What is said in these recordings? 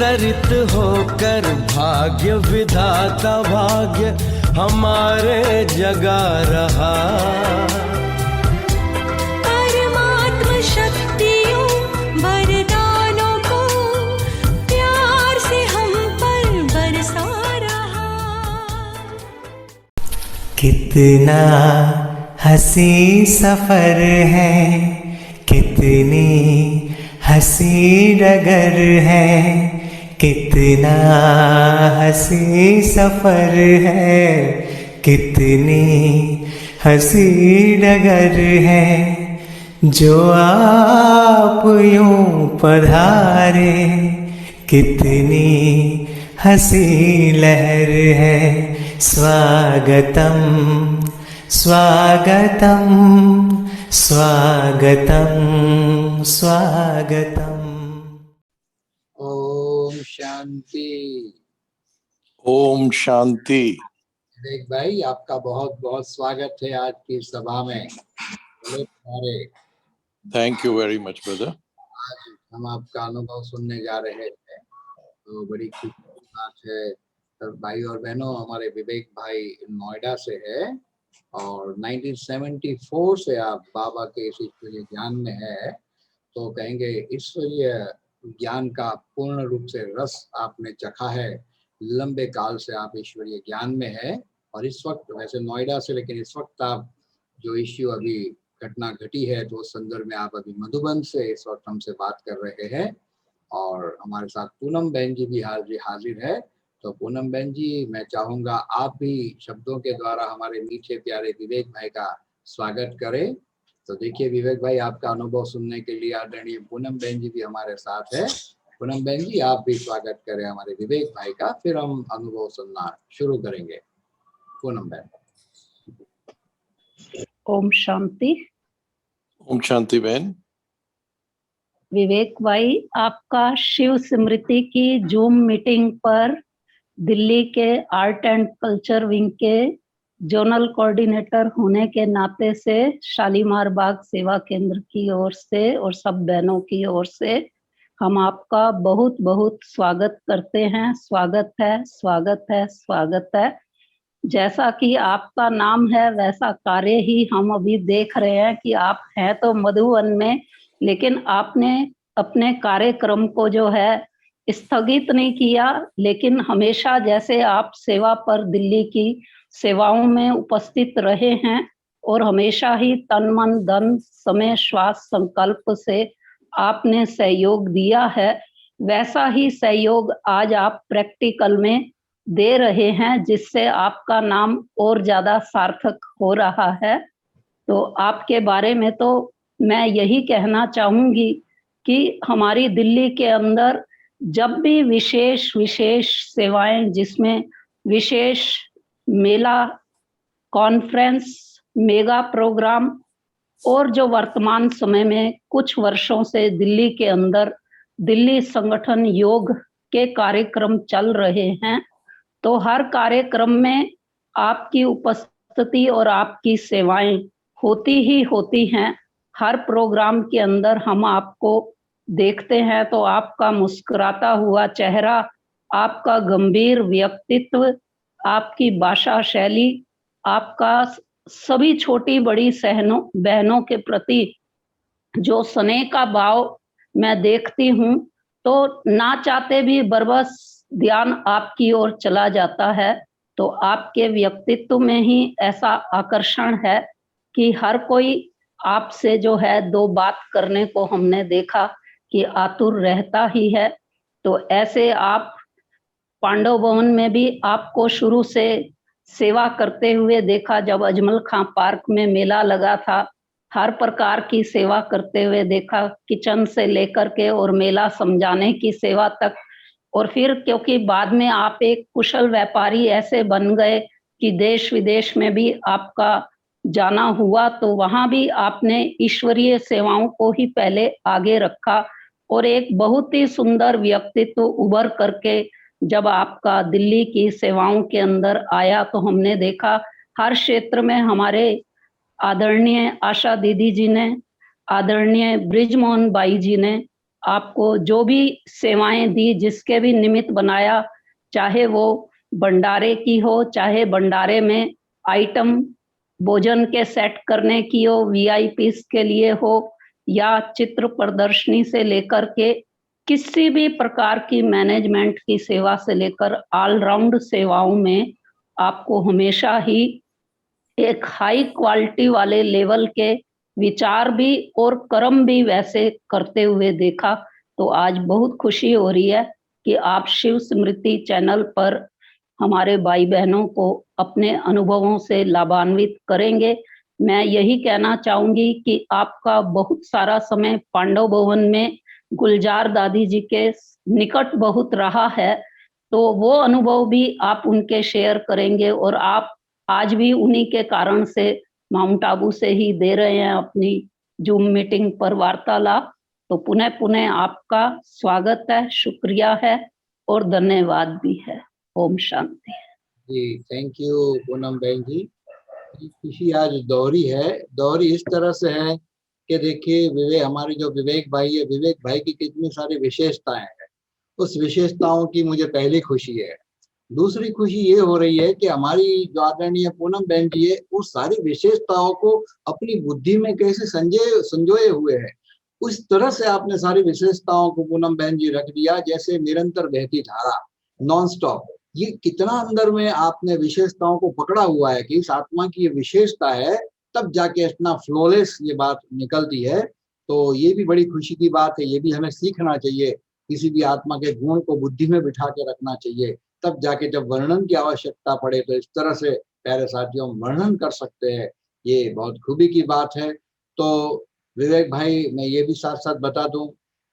अवतरित होकर भाग्य विधाता भाग्य हमारे जगा रहा। परमात्मा शक्तियों वरदानों को प्यार से हम पर बरसा रहा। कितना हंसी सफर है, कितनी हंसी डगर है, कितना हंसी सफर है, कितनी हंसी डगर है। जो आप यूं पधारे, कितनी हंसी लहर है। स्वागतम स्वागतम स्वागतम स्वागतम। ओम शांति। ओम शांति। विवेक भाई, आपका बहुत बहुत स्वागत है आज की सभा में। Thank you very much brother. आज हम आपका अनुभव सुनने जा रहे हैं, तो बड़ी खुशी की बात है। तो भाई और बहनों, हमारे विवेक भाई नोएडा से है और 1974 से आप बाबा के इस ईश्वरीय ज्ञान में है। तो कहेंगे ईश्वरीय ज्ञान का पूर्ण रूप से रस आपने चखा है। लंबे काल से आप ईश्वरीय ज्ञान में है और इस वक्त, वैसे नोएडा से, लेकिन इस वक्त आप जो इश्यू अभी घटना घटी है तो उस संदर्भ में आप अभी मधुबन से इस वक्त हमसे बात कर रहे हैं। और हमारे साथ पूनम बहन जी भी हाजिर है। तो पूनम बहन जी, मैं चाहूंगा आप भी शब्दों के द्वारा हमारे मीठे प्यारे विवेक भाई का स्वागत करें। तो देखिए विवेक भाई, आपका अनुभव सुनने के लिए आदरणीय पूनम बहन जी भी हमारे साथ है। पूनम बहन जी, आप भी स्वागत करें हमारे विवेक भाई का, फिर हम अनुभव सुनना शुरू करेंगे। पूनम बहन। ओम शांति। ओम शांति बहन। विवेक भाई, आपका शिव स्मृति की जूम मीटिंग पर दिल्ली के आर्ट एंड कल्चर विंग के जोनल कोऑर्डिनेटर होने के नाते से शालीमार बाग सेवा केंद्र की ओर से और सब बहनों की ओर से हम आपका बहुत बहुत स्वागत करते हैं। स्वागत है, स्वागत है, स्वागत है। जैसा कि आपका नाम है वैसा कार्य ही हम अभी देख रहे हैं कि आप हैं तो मधुबन में, लेकिन आपने अपने कार्यक्रम को जो है स्थगित नहीं किया, लेकिन हमेशा जैसे आप सेवा पर दिल्ली की सेवाओं में उपस्थित रहे हैं और हमेशा ही तन मन धन समय श्वास संकल्प से आपने सहयोग दिया है, वैसा ही सहयोग आज आप प्रैक्टिकल में दे रहे हैं, जिससे आपका नाम और ज्यादा सार्थक हो रहा है। तो आपके बारे में तो मैं यही कहना चाहूंगी कि हमारी दिल्ली के अंदर जब भी विशेष सेवाएं, जिसमें विशेष मेला, कॉन्फ्रेंस, मेगा प्रोग्राम और जो वर्तमान समय में कुछ वर्षों से दिल्ली के अंदर दिल्ली संगठन योग के कार्यक्रम चल रहे हैं, तो हर कार्यक्रम में आपकी उपस्थिति और आपकी सेवाएं होती ही होती हैं। हर प्रोग्राम के अंदर हम आपको देखते हैं तो आपका मुस्कुराता हुआ चेहरा, आपका गंभीर व्यक्तित्व, आपकी भाषा शैली, आपका सभी छोटी बड़ी बहनों के प्रति जो स्नेह का भाव मैं देखती हूँ, तो ना चाहते भी बरबस ध्यान आपकी ओर चला जाता है। तो आपके व्यक्तित्व में ही ऐसा आकर्षण है कि हर कोई आपसे जो है दो बात करने को हमने देखा कि आतुर रहता ही है। तो ऐसे आप पांडव भवन में भी आपको शुरू से सेवा करते हुए देखा। जब अजमल खां पार्क में मेला लगा था, हर प्रकार की सेवा करते हुए देखा, किचन से लेकर के और मेला समझाने की सेवा तक। और फिर क्योंकि बाद में आप एक कुशल व्यापारी ऐसे बन गए कि देश विदेश में भी आपका जाना हुआ, तो वहां भी आपने ईश्वरीय सेवाओं को ही पहले आगे रखा और एक बहुत ही सुंदर व्यक्तित्व उभर करके जब आपका दिल्ली की सेवाओं के अंदर आया, तो हमने देखा हर क्षेत्र में हमारे आदरणीय आशा दीदी जी ने, आदरणीय ब्रिजमोहन बाई जी ने आपको जो भी सेवाएं दी, जिसके भी निमित्त बनाया, चाहे वो भंडारे की हो, चाहे भंडारे में आइटम भोजन के सेट करने की हो, वीआईपीस के लिए हो, या चित्र प्रदर्शनी से लेकर के किसी भी प्रकार की मैनेजमेंट की सेवा से लेकर ऑलराउंड सेवाओं में आपको हमेशा ही एक हाई क्वालिटी वाले लेवल के विचार भी और कर्म भी वैसे करते हुए देखा। तो आज बहुत खुशी हो रही है कि आप शिव स्मृति चैनल पर हमारे भाई बहनों को अपने अनुभवों से लाभान्वित करेंगे। मैं यही कहना चाहूंगी कि आपका बहुत सारा समय पांडव भवन में गुलजार दादी जी के निकट बहुत रहा है, तो वो अनुभव भी आप उनके शेयर करेंगे, और आप आज भी उन्हीं के कारण से माउंट आबू से ही दे रहे हैं अपनी जूम मीटिंग पर वार्तालाप। तो पुनः पुनः आपका स्वागत है, शुक्रिया है और धन्यवाद भी है। ओम शांति। जी थैंक यू पूनम बहन जी। खुशी आज दोहरी है। दोहरी इस तरह से है कि देखिए हमारे जो विवेक भाई है, विवेक भाई की कितनी सारी विशेषताएं हैं। उस विशेषताओं की मुझे पहली खुशी है। दूसरी खुशी ये हो रही है कि हमारी जो आदरणीय पूनम बहन जी है, उस सारी विशेषताओं को अपनी बुद्धि में कैसे संजोए हुए है। उस तरह से आपने सारी विशेषताओं को पूनम बहन जी रख दिया जैसे निरंतर बहती धारा, नॉन स्टॉप। ये कितना अंदर में आपने विशेषताओं को पकड़ा हुआ है कि इस आत्मा की ये विशेषता है, तब जाके इतना फ्लोलेस ये बात निकलती है। तो ये भी बड़ी खुशी की बात है। ये भी हमें सीखना चाहिए। किसी भी आत्मा के गुण को बुद्धि में बिठा के रखना चाहिए, तब जाके जब वर्णन की आवश्यकता पड़े तो इस तरह से प्यारे साथियों वर्णन कर सकते हैं। ये बहुत खूबी की बात है। तो विवेक भाई, मैं ये भी साथ साथ बता दूं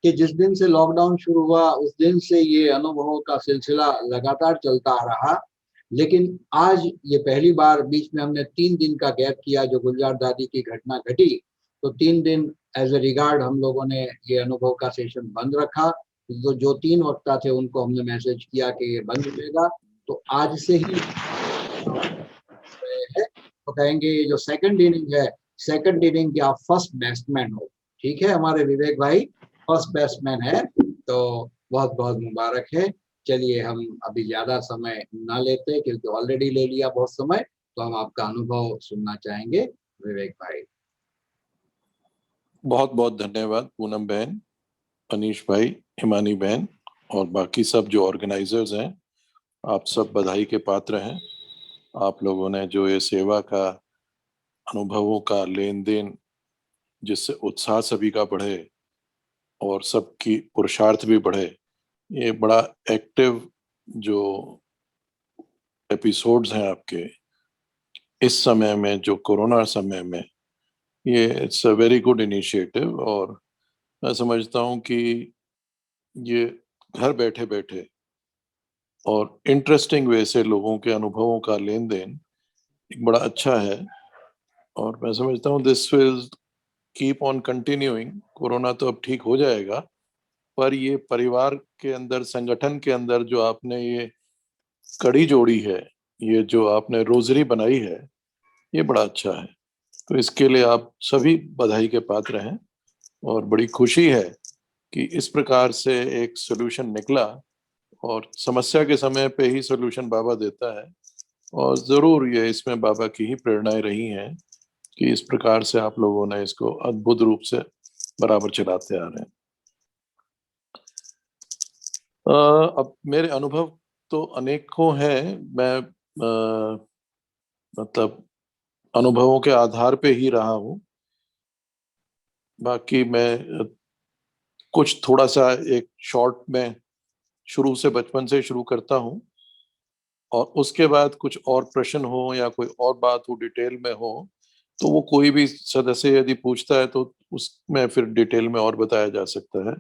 कि जिस दिन से लॉकडाउन शुरू हुआ उस दिन से ये अनुभवों का सिलसिला लगातार चलता आ रहा, लेकिन आज ये पहली बार बीच में हमने 3 दिन का गैप किया। जो गुलजार दादी की घटना घटी, तो 3 दिन एज ए रिगार्ड हम लोगों ने ये अनुभव का सेशन बंद रखा। जो 3 वक्ता थे उनको हमने मैसेज किया कि ये बंद रहेगा। तो आज से ही है, तो कहेंगे ये जो सेकंड इनिंग है, सेकंड इनिंग के आप फर्स्ट बैट्समैन हो। ठीक है, हमारे विवेक भाई फर्स्ट बैट्समैन है, तो बहुत बहुत मुबारक है। चलिए हम अभी ज्यादा समय ना लेते क्योंकि ऑलरेडी ले लिया बहुत समय, तो हम आपका अनुभव सुनना चाहेंगे विवेक भाई। बहुत बहुत धन्यवाद पूनम बहन, अनीश भाई, हिमानी बहन और बाकी सब जो ऑर्गेनाइजर्स हैं। आप सब बधाई के पात्र हैं। आप लोगों ने जो ये सेवा का, अनुभवों का लेन देन, जिससे उत्साह सभी का बढ़े और सबकी पुरुषार्थ भी बढ़े, ये बड़ा एक्टिव जो एपिसोड्स हैं आपके इस समय में, जो कोरोना समय में, ये it's a very good initiative. और मैं समझता हूँ कि ये घर बैठे बैठे और इंटरेस्टिंग वे से लोगों के अनुभवों का लेन देन एक बड़ा अच्छा है। और मैं समझता हूँ this will keep on continuing. Corona तो अब ठीक हो जाएगा, पर ये परिवार के अंदर, संगठन के अंदर जो आपने ये कड़ी जोड़ी है, ये जो आपने रोजरी बनाई है, ये बड़ा अच्छा है। तो इसके लिए आप सभी बधाई के पात्र हैं और बड़ी खुशी है कि इस प्रकार से एक सोल्यूशन निकला। और समस्या के समय पे ही सोल्यूशन बाबा देता है, और जरूर ये इसमें बाबा की ही प्रेरणाएं रही हैं कि इस प्रकार से आप लोगों ने इसको अद्भुत रूप से बराबर चलाते आ रहे हैं। अब मेरे अनुभव तो अनेकों हैं। मैं मतलब अनुभवों के आधार पे ही रहा हूँ। बाकी मैं कुछ थोड़ा सा एक शॉर्ट में शुरू से, बचपन से शुरू करता हूँ, और उसके बाद कुछ और प्रश्न हो या कोई और बात हो डिटेल में हो, तो वो कोई भी सदस्य यदि पूछता है तो उसमें फिर डिटेल में और बताया जा सकता है।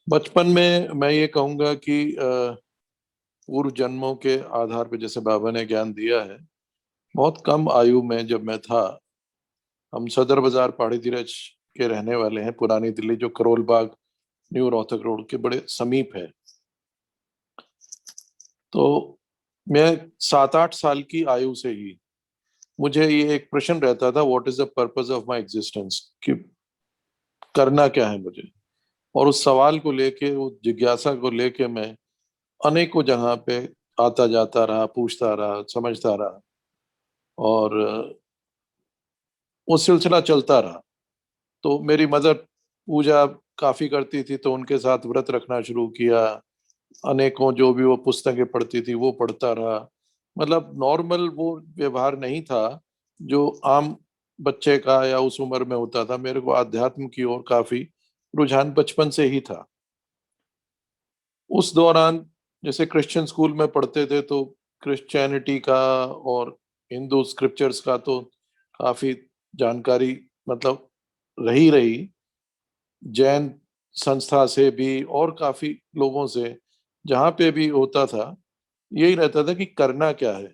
बचपन में मैं ये कहूँगा कि पूर्व जन्मों के आधार पर जैसे बाबा ने ज्ञान दिया है, बहुत कम आयु में जब मैं था, हम सदर बाजार पहाड़ी धीरज के रहने वाले हैं, पुरानी दिल्ली, जो करोल बाग न्यू रोहतक रोड के बड़े समीप है। तो मैं 7-8 साल की आयु से ही मुझे ये एक प्रश्न रहता था, what is the purpose of my existence, कि करना क्या है मुझे। और उस सवाल को लेके, उस जिज्ञासा को लेके मैं अनेकों जगह पे आता जाता रहा, पूछता रहा, समझता रहा, और वो सिलसिला चलता रहा। तो मेरी मदर पूजा काफी करती थी, तो उनके साथ व्रत रखना शुरू किया। अनेकों जो भी वो पुस्तकें पढ़ती थी वो पढ़ता रहा। मतलब नॉर्मल वो व्यवहार नहीं था जो आम बच्चे का या उस उम्र में होता था। मेरे को आध्यात्म की ओर काफी रुझान बचपन से ही था। उस दौरान जैसे क्रिश्चियन स्कूल में पढ़ते थे, तो क्रिश्चियनिटी का और हिंदू स्क्रिप्चर्स का तो काफी जानकारी मतलब रही। जैन संस्था से भी और काफी लोगों से जहाँ पे भी होता था, यही रहता था कि करना क्या है,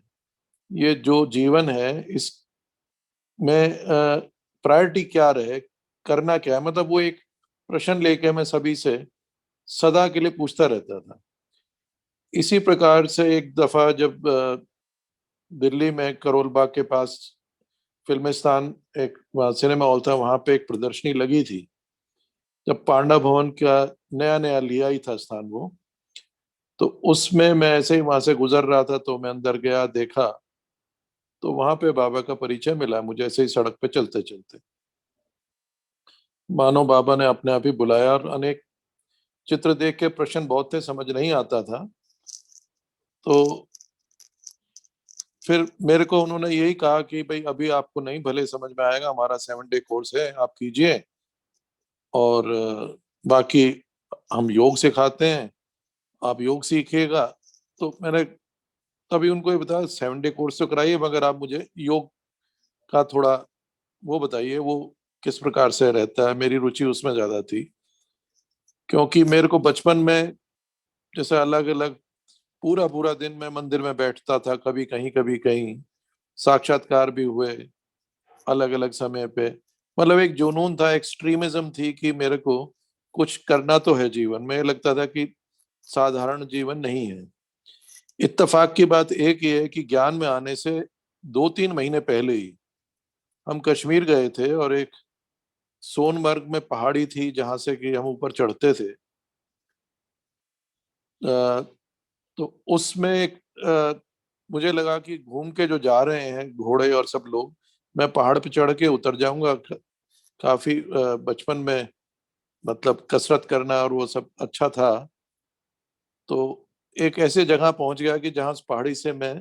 ये जो जीवन है इसमें प्रायोरिटी क्या रहे, करना क्या है। मतलब वो एक प्रश्न लेके मैं सभी से सदा के लिए पूछता रहता था। इसी प्रकार से एक दफा जब दिल्ली में करोल बाग के पास फिल्मिस्तान एक सिनेमा हॉल था, वहां पे एक प्रदर्शनी लगी थी। जब पांडा भवन का नया नया लिया ही था स्थान वो, तो उसमें मैं ऐसे ही वहां से गुजर रहा था, तो मैं अंदर गया, देखा, तो वहां पे बाबा का परिचय मिला मुझे ऐसे ही सड़क पे चलते चलते। मानो बाबा ने अपने आप ही बुलाया, और अनेक चित्र देख के प्रश्न बहुत थे, समझ नहीं आता था। तो फिर मेरे को उन्होंने यही कहा कि भाई अभी आपको नहीं भले समझ में आएगा, हमारा 7 डे कोर्स है, आप कीजिए, और बाकी हम योग सिखाते हैं, आप योग सीखिएगा। तो मैंने तभी उनको ये बताया 7 डे कोर्स तो कराइए, मगर आप मुझे योग का थोड़ा वो बताइए, वो किस प्रकार से रहता है। मेरी रुचि उसमें ज्यादा थी, क्योंकि मेरे को बचपन में जैसे अलग अलग पूरा पूरा दिन मैं मंदिर में बैठता था, कभी कहीं साक्षात्कार भी हुए अलग अलग समय पे। मतलब एक जुनून था, एक्सट्रीमिज्म थी कि मेरे को कुछ करना तो है जीवन में। लगता था कि साधारण जीवन नहीं है। इत्तेफाक की बात एक ही है कि ज्ञान में आने से 2-3 महीने पहले ही हम कश्मीर गए थे, और एक सोनमर्ग में पहाड़ी थी जहां से कि हम ऊपर चढ़ते थे। तो उसमें एक मुझे लगा कि घूम के जो जा रहे हैं घोड़े और सब लोग, मैं पहाड़ पे चढ़ के उतर जाऊंगा। काफी बचपन में मतलब कसरत करना और वो सब अच्छा था। तो एक ऐसे जगह पहुंच गया कि जहां उस पहाड़ी से मैं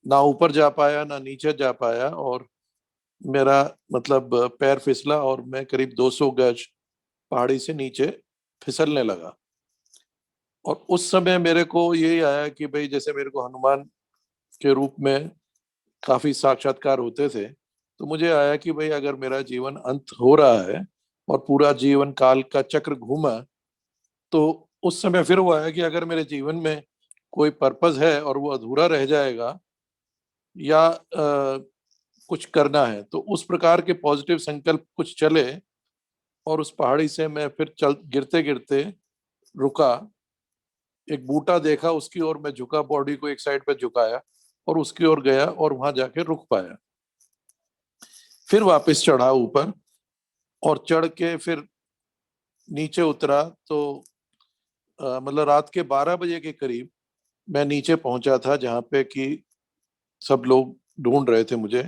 ना ऊपर जा पाया ना नीचे जा पाया, और मेरा मतलब पैर फिसला और मैं करीब 200 गज पहाड़ी से नीचे फिसलने लगा। और उस समय मेरे को यही आया कि भाई जैसे मेरे को हनुमान के रूप में काफी साक्षात्कार होते थे, तो मुझे आया कि भाई अगर मेरा जीवन अंत हो रहा है और पूरा जीवन काल का चक्र घूमा, तो उस समय फिर वो आया कि अगर मेरे जीवन में कोई पर्पस है और वो अधूरा रह जाएगा, या कुछ करना है, तो उस प्रकार के पॉजिटिव संकल्प कुछ चले। और उस पहाड़ी से मैं फिर चल गिरते गिरते रुका, एक बूटा देखा, उसकी ओर मैं झुका, बॉडी को एक साइड पे झुकाया और उसकी ओर गया, और वहां जाके रुक पाया। फिर वापस चढ़ा ऊपर, और चढ़ के फिर नीचे उतरा, तो मतलब रात के 12 बजे के करीब मैं नीचे पहुंचा था, जहाँ पे कि सब लोग ढूंढ रहे थे मुझे।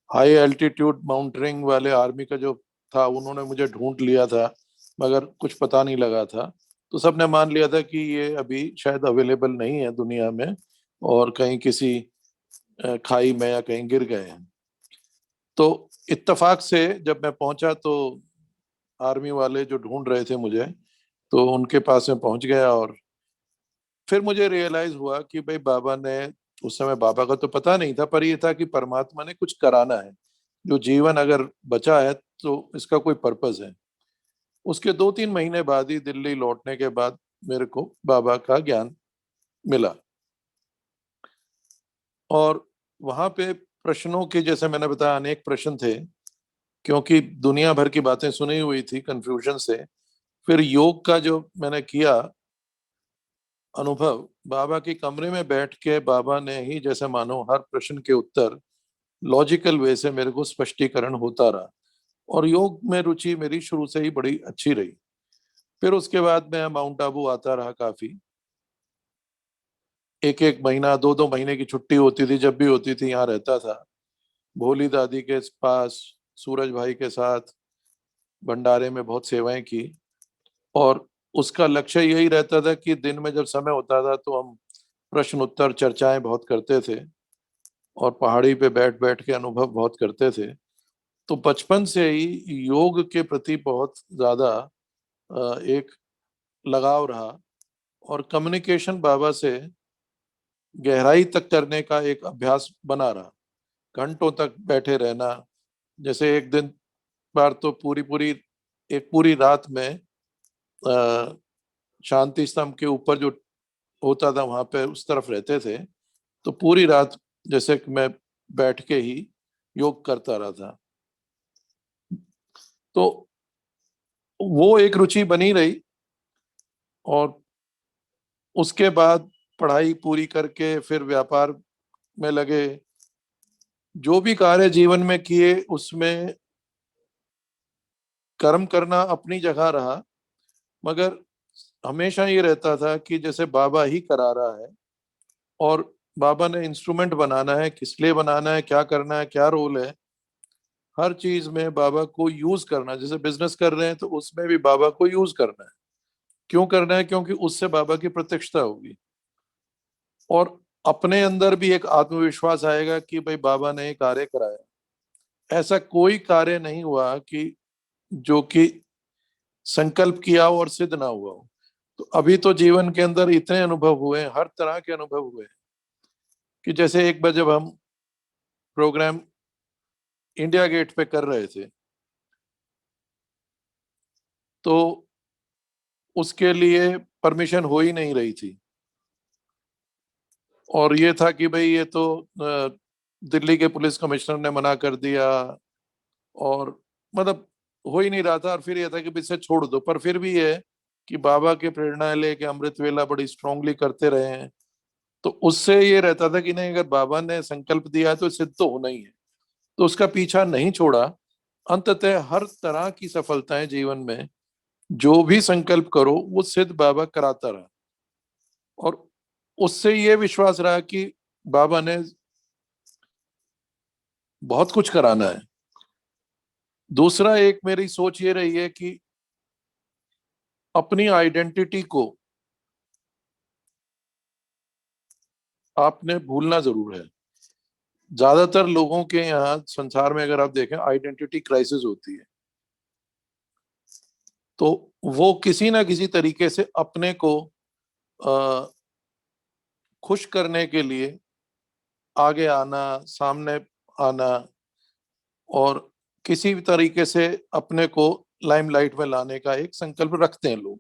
हाई एल्टीट्यूड माउंटेनिंग वाले आर्मी का जो था, उन्होंने मुझे ढूंढ लिया था, मगर कुछ पता नहीं लगा था। तो सबने मान लिया था कि ये अभी शायद अवेलेबल नहीं है दुनिया में, और कहीं किसी खाई में या कहीं गिर गए हैं। तो इत्तेफाक से जब मैं पहुंचा, तो आर्मी वाले जो ढूंढ रहे थे मुझे, तो उनके पास में पहुंच गया। और फिर मुझे रियलाइज हुआ कि भाई बाबा ने, उस समय बाबा का तो पता नहीं था, पर ये था कि परमात्मा ने कुछ कराना है। जो जीवन अगर बचा है तो इसका कोई पर्पस है। उसके 2-3 महीने बाद ही दिल्ली लौटने के बाद मेरे को बाबा का ज्ञान मिला। और वहां पे प्रश्नों के, जैसे मैंने बताया, अनेक प्रश्न थे, क्योंकि दुनिया भर की बातें सुनी हुई थी कन्फ्यूजन से। फिर योग का जो मैंने किया अनुभव, बाबा के कमरे में बैठ के बाबा ने ही जैसे मानो हर प्रश्न के उत्तर लॉजिकल वे से मेरे को स्पष्टीकरण होता रहा। और योग में रुचि मेरी शुरू से ही बड़ी अच्छी रही। फिर उसके बाद मैं माउंट आबू आता रहा काफी। एक एक महीना, दो दो महीने की छुट्टी होती थी, जब भी होती थी यहाँ रहता था। भोली दादी के पास, सूरज भाई के साथ भंडारे में बहुत सेवाएं की। और उसका लक्ष्य यही रहता था कि दिन में जब समय होता था तो हम प्रश्न उत्तर चर्चाएं बहुत करते थे और पहाड़ी पे बैठ बैठ के अनुभव बहुत करते थे। तो बचपन से ही योग के प्रति बहुत ज्यादा एक लगाव रहा। और कम्युनिकेशन बाबा से गहराई तक करने का एक अभ्यास बना रहा, घंटों तक बैठे रहना। जैसे एक दिन बार तो पूरी पूरी एक पूरी रात में अ, शांति स्तंभ के ऊपर जो होता था वहां पे उस तरफ रहते थे, तो पूरी रात जैसे कि मैं बैठ के ही योग करता रहा था। तो वो एक रुचि बनी रही। और उसके बाद पढ़ाई पूरी करके फिर व्यापार में लगे। जो भी कार्य जीवन में किए उसमें कर्म करना अपनी जगह रहा, मगर हमेशा ये रहता था कि जैसे बाबा ही करा रहा है और बाबा ने इंस्ट्रूमेंट बनाना है, किस लिए बनाना है, क्या करना है, क्या रोल है, हर चीज में बाबा को यूज करना। जैसे बिजनेस कर रहे हैं तो उसमें भी बाबा को यूज करना है। क्यों करना है? क्योंकि उससे बाबा की प्रत्यक्षता होगी और अपने अंदर भी एक आत्मविश्वास आएगा कि भाई बाबा ने ये कार्य कराया। ऐसा कोई कार्य नहीं हुआ कि जो कि संकल्प किया हो और सिद्ध ना हुआ हो। तो अभी तो जीवन के अंदर इतने अनुभव हुए, हर तरह के अनुभव हुए, कि जैसे एक बार जब हम प्रोग्राम इंडिया गेट पे कर रहे थे तो उसके लिए परमिशन हो ही नहीं रही थी। और ये था कि भाई ये तो दिल्ली के पुलिस कमिश्नर ने मना कर दिया और मतलब हो ही नहीं रहा था। और फिर ये था कि इसे छोड़ दो, पर फिर भी ये कि बाबा के प्रेरणा लेके अमृत वेला बड़ी स्ट्रांगली करते रहे हैं। तो उससे ये रहता था कि नहीं, अगर बाबा ने संकल्प दिया तो सिद्ध तो होना ही है। तो उसका पीछा नहीं छोड़ा। अंततः हर तरह की सफलताएं जीवन में जो भी संकल्प करो वो सिद्ध बाबा कराता रहा। और उससे ये विश्वास रहा कि बाबा ने बहुत कुछ कराना है। दूसरा एक मेरी सोच ये रही है कि अपनी आइडेंटिटी को आपने भूलना जरूर है। ज्यादातर लोगों के यहाँ संसार में अगर आप देखें आइडेंटिटी क्राइसिस होती है। तो वो किसी ना किसी तरीके से अपने को आ, खुश करने के लिए आगे आना, सामने आना और किसी भी तरीके से अपने को लाइमलाइट में लाने का एक संकल्प रखते हैं लोग।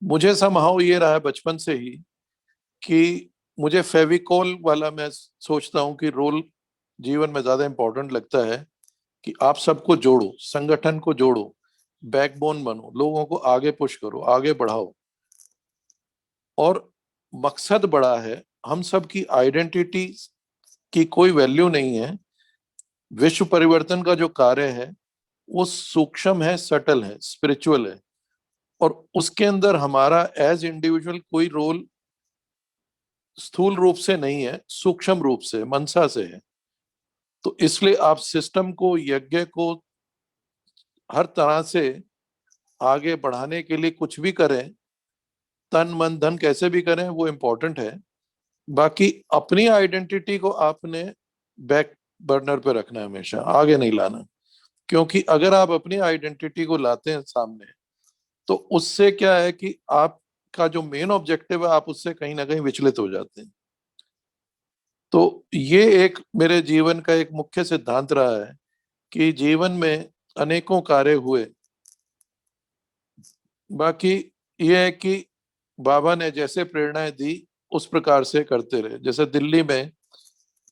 मुझे समहाउ ये रहा है बचपन से ही कि मुझे फेविकॉल वाला मैं सोचता हूँ कि रोल जीवन में ज्यादा इंपॉर्टेंट लगता है कि आप सबको जोड़ो, संगठन को जोड़ो, बैकबोन बनो, लोगों को आगे पुश करो, आगे बढ़ाओ। और मकसद बड़ा है। हम सब की आइडेंटिटी की कोई वैल्यू नहीं है। विश्व परिवर्तन का जो कार्य है वो सूक्ष्म है, सटल है, स्पिरिचुअल है। और उसके अंदर हमारा एज इंडिविजुअल कोई रोल स्थूल रूप से नहीं है, सूक्ष्म रूप से, मनसा से है। तो इसलिए आप सिस्टम को, यज्ञ को हर तरह से आगे बढ़ाने के लिए कुछ भी करें, तन मन धन कैसे भी करें, वो इम्पोर्टेंट है। बाकी अपनी आइडेंटिटी को आपने बैक बर्नर पे रखना है, हमेशा आगे नहीं लाना। क्योंकि अगर आप अपनी आइडेंटिटी को लाते हैं सामने तो उससे क्या है कि आपका जो मेन ऑब्जेक्टिव है आप उससे कहीं ना कहीं विचलित हो जाते हैं। तो ये एक मेरे जीवन का एक मुख्य सिद्धांत रहा है कि जीवन में अनेकों कार्य हुए, बाकी ये है कि बाबा ने जैसे प्रेरणाएं दी उस प्रकार से करते रहे। जैसे दिल्ली में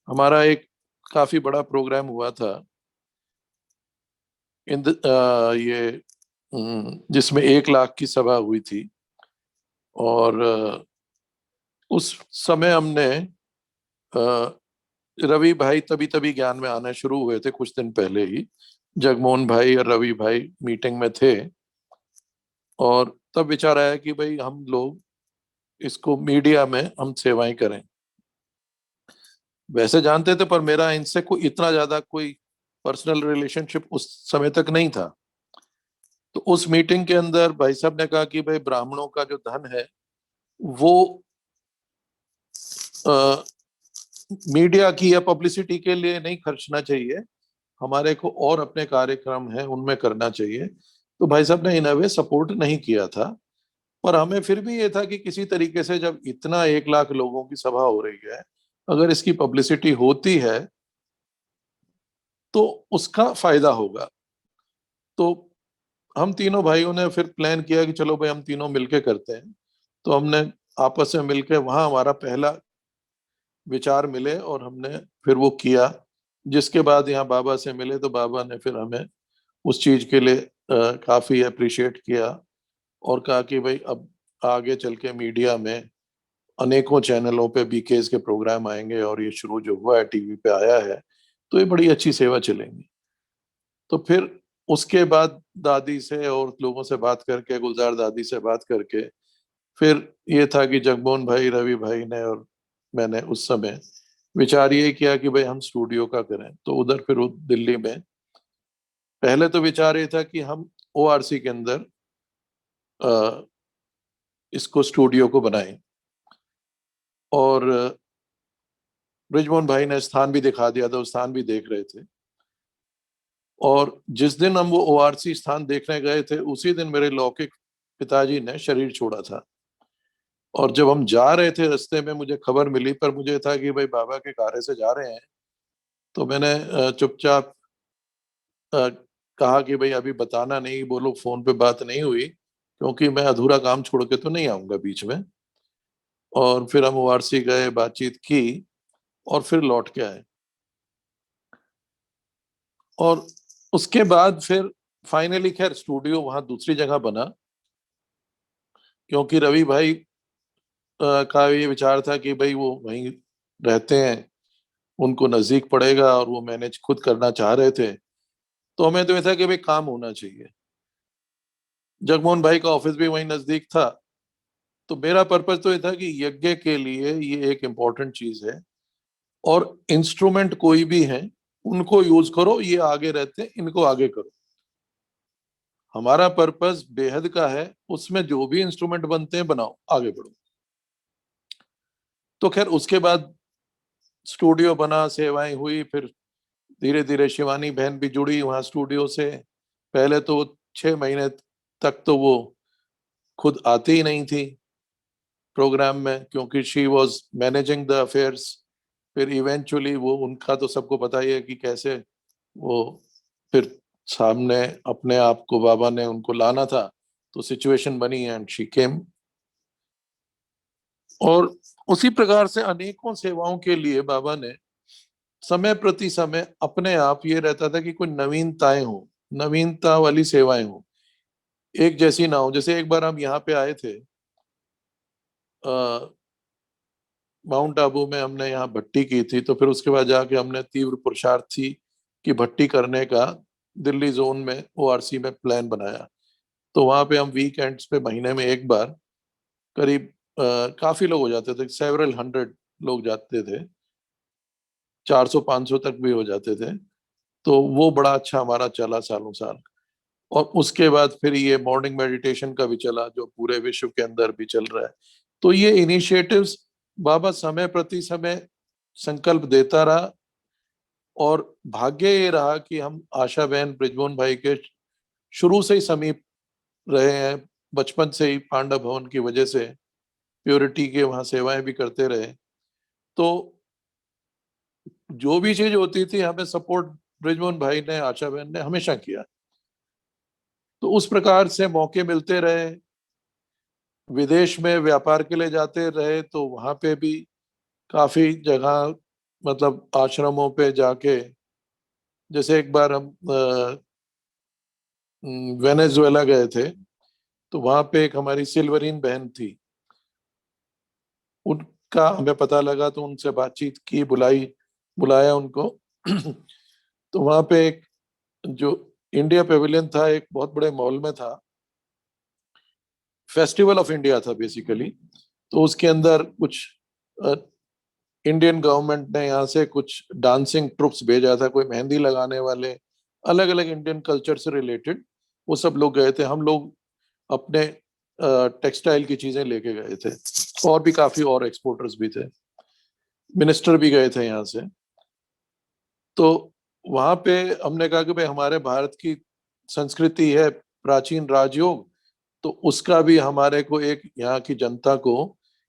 हमारा एक काफी बड़ा प्रोग्राम हुआ था ये जिसमें 1 लाख की सभा हुई थी। और उस समय हमने रवि भाई तभी तभी ज्ञान में आना शुरू हुए थे, कुछ दिन पहले ही जगमोहन भाई और रवि भाई मीटिंग में थे। और तब विचार आया कि भाई हम लोग इसको मीडिया में हम सेवाएं करें। वैसे जानते थे, पर मेरा इनसे कोई इतना ज्यादा कोई पर्सनल रिलेशनशिप उस समय तक नहीं था। तो उस मीटिंग के अंदर भाई साहब ने कहा कि भाई ब्राह्मणों का जो धन है वो मीडिया की या पब्लिसिटी के लिए नहीं खर्चना चाहिए, हमारे को और अपने कार्यक्रम है उनमें करना चाहिए। तो भाई साहब ने इन अ वे सपोर्ट नहीं किया था, पर हमें फिर भी ये था कि किसी तरीके से जब इतना 1 लाख लोगों की सभा हो रही है, अगर इसकी पब्लिसिटी होती है तो उसका फायदा होगा। तो हम तीनों भाइयों ने फिर प्लान किया कि चलो भाई हम तीनों मिलके करते हैं। तो हमने आपस में मिलके वहां हमारा पहला विचार मिले और हमने फिर वो किया। जिसके बाद यहाँ बाबा से मिले तो बाबा ने फिर हमें उस चीज के लिए काफी अप्रिशिएट किया और कहा कि भाई अब आगे चल के मीडिया में अनेकों चैनलों पे बीकेएस के प्रोग्राम आएंगे और ये शुरू जो हुआ है टीवी पे आया है तो ये बड़ी अच्छी सेवा चलेंगी। तो फिर उसके बाद दादी से और लोगों से बात करके, गुलजार दादी से बात करके, फिर ये था कि जगमोहन भाई, रवि भाई ने और मैंने उस समय विचार ये किया कि भाई हम स्टूडियो का करें। तो उधर फिर दिल्ली में पहले तो विचार ये था कि हम ओआरसी के अंदर इसको स्टूडियो को बनाएं और ब्रिजमोहन भाई ने स्थान भी दिखा दिया था, उस स्थान भी देख रहे थे। और जिस दिन हम वो ओआरसी स्थान देखने गए थे उसी दिन मेरे लौकिक पिताजी ने शरीर छोड़ा था। और जब हम जा रहे थे रास्ते में मुझे खबर मिली, पर मुझे था कि भाई बाबा के कार्य से जा रहे हैं, तो मैंने चुपचाप कहा कि भाई अभी बताना नहीं, बोलो फोन पे बात नहीं हुई, क्योंकि मैं अधूरा काम छोड़ के तो नहीं आऊंगा बीच में। और फिर हम ओआरसी गए, बातचीत की और फिर लौट के आए। और उसके बाद फिर फाइनली खैर स्टूडियो वहां दूसरी जगह बना, क्योंकि रवि भाई का ये विचार था कि भाई वो वहीं रहते हैं, उनको नजदीक पड़ेगा और वो मैनेज खुद करना चाह रहे थे। तो हमें तो ये था कि भाई काम होना चाहिए। जगमोहन भाई का ऑफिस भी वहीं नजदीक था। तो मेरा पर्पज तो ये था कि यज्ञ के लिए ये एक इम्पोर्टेंट चीज है और इंस्ट्रूमेंट कोई भी है उनको यूज करो, ये आगे रहते हैं, इनको आगे करो। हमारा पर्पस बेहद का है, उसमें जो भी इंस्ट्रूमेंट बनते हैं बनाओ, आगे बढ़ो। तो खैर उसके बाद स्टूडियो बना, सेवाएं हुई, फिर धीरे धीरे शिवानी बहन भी जुड़ी वहां स्टूडियो से। पहले तो 6 महीने तक तो वो खुद आती ही नहीं थी प्रोग्राम में, क्योंकि she was managing the affairs. फिर इवेंचुअली वो, उनका तो सबको पता ही है कि कैसे वो फिर सामने अपने आप को बाबा ने उनको लाना था, तो सिचुएशन बनी एंड शी केम। और उसी प्रकार से अनेकों सेवाओं के लिए बाबा ने समय प्रति समय अपने आप ये रहता था कि कोई नवीनताएं हो, नवीनता वाली सेवाएं हो, एक जैसी ना हो। जैसे एक बार हम यहाँ पे आए थे, माउंट आबू में हमने यहाँ भट्टी की थी, तो फिर उसके बाद जाके हमने तीव्र पुरुषार्थ थी कि भट्टी करने का दिल्ली जोन में ओआरसी में प्लान बनाया। तो वहां पे हम वीकेंड्स पे महीने में एक बार करीब काफी लोग हो जाते थे, सेवरल हंड्रेड लोग जाते थे, 400-500 तक भी हो जाते थे। तो वो बड़ा अच्छा हमारा चला सालों साल। और उसके बाद फिर ये मॉर्निंग मेडिटेशन का भी चला, जो पूरे विश्व के अंदर भी चल रहा है। तो ये इनिशिएटिव्स बाबा समय प्रति समय संकल्प देता रहा। और भाग्य ये रहा कि हम आशा बहन, ब्रिजमोहन भाई के शुरू से ही समीप रहे हैं, बचपन से ही पांडव भवन की वजह से प्योरिटी के वहां सेवाएं भी करते रहे। तो जो भी चीज होती थी हमें सपोर्ट ब्रिजमोहन भाई ने, आशा बहन ने हमेशा किया। तो उस प्रकार से मौके मिलते रहे, विदेश में व्यापार के लिए जाते रहे, तो वहां पे भी काफी जगह मतलब आश्रमों पे जाके, जैसे एक बार हम वेनेजुएला गए थे, तो वहां पे एक हमारी सिल्वरीन बहन थी, उनका हमें पता लगा तो उनसे बातचीत की, बुलाया उनको। तो वहां पे एक जो इंडिया पेविलियन था, एक बहुत बड़े मॉल में था, फेस्टिवल ऑफ इंडिया था बेसिकली। तो उसके अंदर कुछ इंडियन गवर्नमेंट ने यहाँ से कुछ डांसिंग ट्रुप्स भेजा था, कोई मेहंदी लगाने वाले, अलग अलग इंडियन कल्चर से रिलेटेड, वो सब लोग गए थे। हम लोग अपने टेक्सटाइल की चीजें लेके गए थे, और भी काफी और एक्सपोर्टर्स भी थे, मिनिस्टर भी गए थे यहाँ से। तो वहां पे हमने कहा कि भाई हमारे भारत की संस्कृति है प्राचीन राजयोग, तो उसका भी हमारे को एक यहाँ की जनता को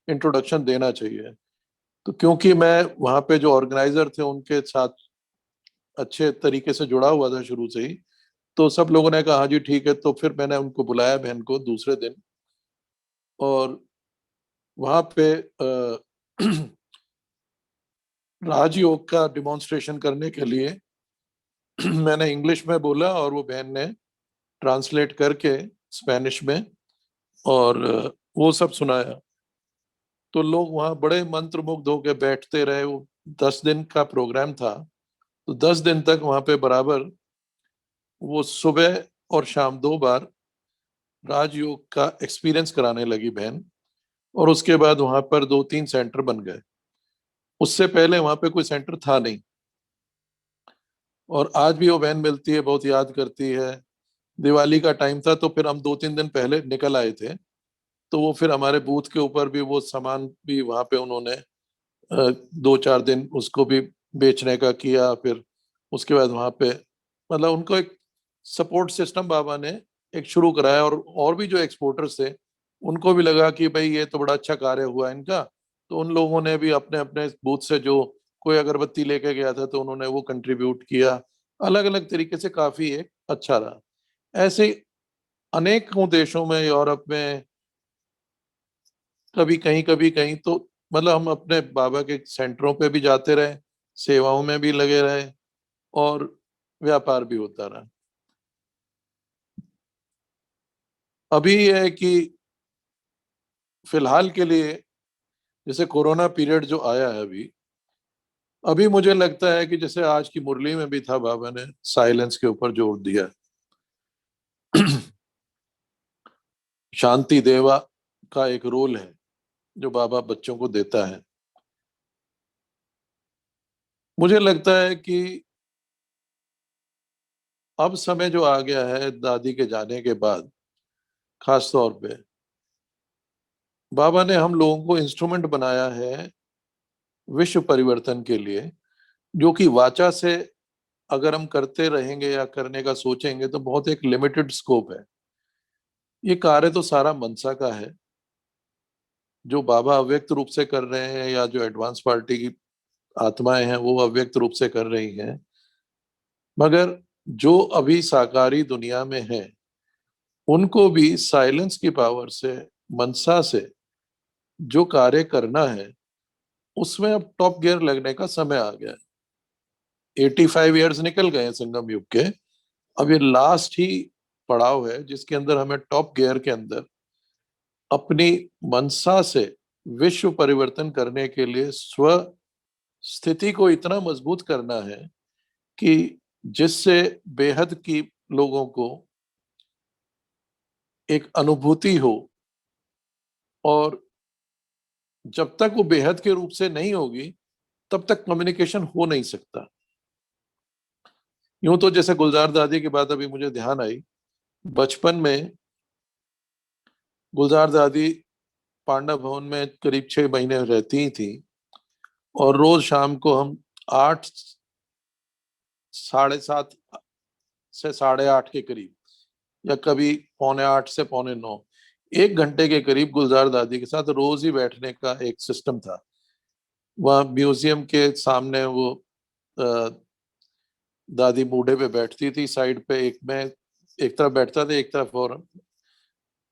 इंट्रोडक्शन देना चाहिए। तो क्योंकि मैं वहां पे जो ऑर्गेनाइजर थे उनके साथ अच्छे तरीके से जुड़ा हुआ था शुरू से ही, तो सब लोगों ने कहा हाँ जी ठीक है। तो फिर मैंने उनको बुलाया बहन को दूसरे दिन, और वहां पे राजयोग का डिमॉन्स्ट्रेशन करने के लिए मैंने इंग्लिश में बोला, और वो बहन ने ट्रांसलेट करके स्पेनिश में, और वो सब सुनाया। तो लोग वहां बड़े मंत्रमुग्ध होकर बैठते रहे। वो 10 दिन का प्रोग्राम था, तो 10 दिन तक वहां पे बराबर वो सुबह और शाम 2 बार राजयोग का एक्सपीरियंस कराने लगी बहन। और उसके बाद वहां पर 2-3 सेंटर बन गए। उससे पहले वहां पे कोई सेंटर था नहीं। और आज भी वो बहन मिलती है, बहुत याद करती है। दिवाली का टाइम था, तो फिर हम 2-3 दिन पहले निकल आए थे, तो वो फिर हमारे बूथ के ऊपर भी वो सामान भी वहां पे उन्होंने 2-4 दिन उसको भी बेचने का किया। फिर उसके बाद वहां पे मतलब उनको एक सपोर्ट सिस्टम बाबा ने एक शुरू कराया। और भी जो एक्सपोर्टर्स थे उनको भी लगा कि भाई ये तो बड़ा अच्छा कार्य हुआ इनका, तो उन लोगों ने भी अपने अपने बूथ से जो कोई अगरबत्ती लेके गया था तो उन्होंने वो कंट्रीब्यूट किया। अलग अलग तरीके से काफी एक अच्छा रहा। ऐसे अनेकों देशों में, यूरोप में, कभी कहीं तो मतलब हम अपने बाबा के सेंटरों पे भी जाते रहे, सेवाओं में भी लगे रहे, और व्यापार भी होता रहा। अभी ये है कि फिलहाल के लिए जैसे कोरोना पीरियड जो आया है अभी मुझे लगता है कि जैसे आज की मुरली में भी था, बाबा ने साइलेंस के ऊपर जोर दिया। शांति देवा का एक रोल है जो बाबा बच्चों को देता है। मुझे लगता है कि अब समय जो आ गया है दादी के जाने के बाद, खास तौर पे बाबा ने हम लोगों को इंस्ट्रूमेंट बनाया है विश्व परिवर्तन के लिए, जो कि वाचा से अगर हम करते रहेंगे या करने का सोचेंगे तो बहुत एक लिमिटेड स्कोप है। ये कार्य तो सारा मनसा का है, जो बाबा अव्यक्त रूप से कर रहे हैं या जो एडवांस पार्टी की आत्माएं हैं वो अव्यक्त रूप से कर रही हैं। मगर जो अभी साकारी दुनिया में है उनको भी साइलेंस की पावर से, मनसा से जो कार्य करना है उसमें अब टॉप गियर लगने का समय आ गया है। 85 इयर्स निकल गए हैं संगम युग के, अब ये लास्ट ही पड़ाव है जिसके अंदर हमें टॉप गियर के अंदर अपनी मनसा से विश्व परिवर्तन करने के लिए स्व स्थिति को इतना मजबूत करना है कि जिससे बेहद की लोगों को एक अनुभूति हो। और जब तक वो बेहद के रूप से नहीं होगी तब तक कम्युनिकेशन हो नहीं सकता। यूं तो जैसे गुलजार दादी की बात अभी मुझे ध्यान आई, बचपन में गुलजार दादी पांडव भवन में करीब 6 महीने रहती थी, और रोज शाम को हम 8, 7:30 से 8:30 के करीब, या कभी 7:45 से 8:45, 1 घंटे के करीब गुलजार दादी के साथ रोज ही बैठने का एक सिस्टम था। वहाँ म्यूजियम के सामने वो दादी बूढ़े पे बैठती थी, साइड पे एक मैं एक तरफ बैठता था, एक तरफ और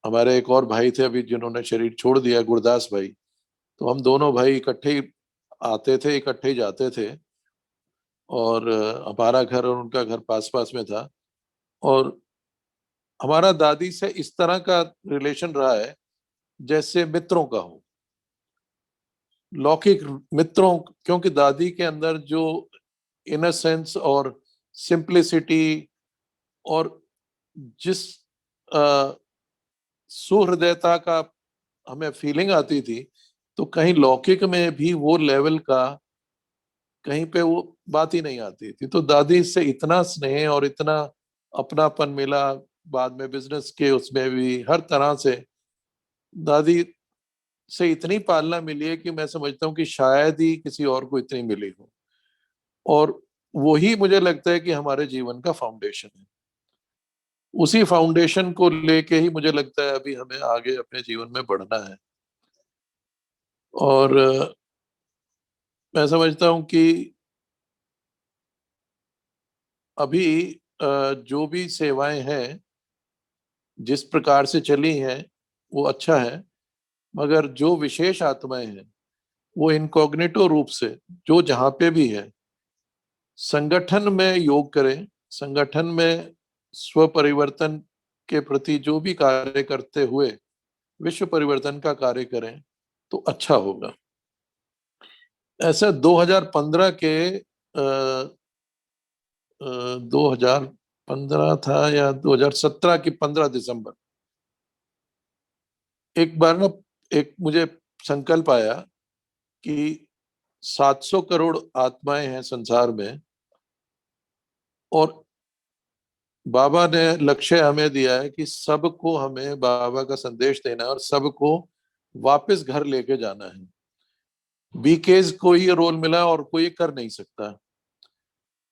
हमारे एक और भाई थे अभी जिन्होंने शरीर छोड़ दिया, गुरदास भाई। तो हम दोनों भाई इकट्ठे ही आते थे, इकट्ठे ही जाते थे। और हमारा घर और उनका घर पास पास में था, और हमारा दादी से इस तरह का रिलेशन रहा है जैसे मित्रों का हो, लौकिक मित्रों। क्योंकि दादी के अंदर जो इनसेंस और सिंप्लिसिटी और जिस सुहृदयता का हमें फीलिंग आती थी, तो कहीं लौकिक में भी वो लेवल का कहीं पे वो बात ही नहीं आती थी। तो दादी से इतना स्नेह और इतना अपनापन मिला, बाद में बिजनेस के उसमें भी हर तरह से दादी से इतनी पालना मिली है कि मैं समझता हूँ कि शायद ही किसी और को इतनी मिली हो। और वही मुझे लगता है कि हमारे जीवन का फाउंडेशन है। उसी फाउंडेशन को लेके ही मुझे लगता है अभी हमें आगे अपने जीवन में बढ़ना है। और मैं समझता हूँ कि अभी जो भी सेवाएं हैं जिस प्रकार से चली हैं वो अच्छा है, मगर जो विशेष आत्माएं हैं वो इनकॉग्निटो रूप से जो जहां पे भी है संगठन में योग करें, संगठन में स्व परिवर्तन के प्रति जो भी कार्य करते हुए विश्व परिवर्तन का कार्य करें तो अच्छा होगा। ऐसा 2015 के 2015 था या 2017 की 15 दिसंबर, एक बार ना एक मुझे संकल्प आया कि 700 करोड़ आत्माएं हैं संसार में, और बाबा ने लक्ष्य हमें दिया है कि सबको हमें बाबा का संदेश देना है और सबको वापस घर लेके जाना है। बीकेज को ये रोल मिला और कोई कर नहीं सकता,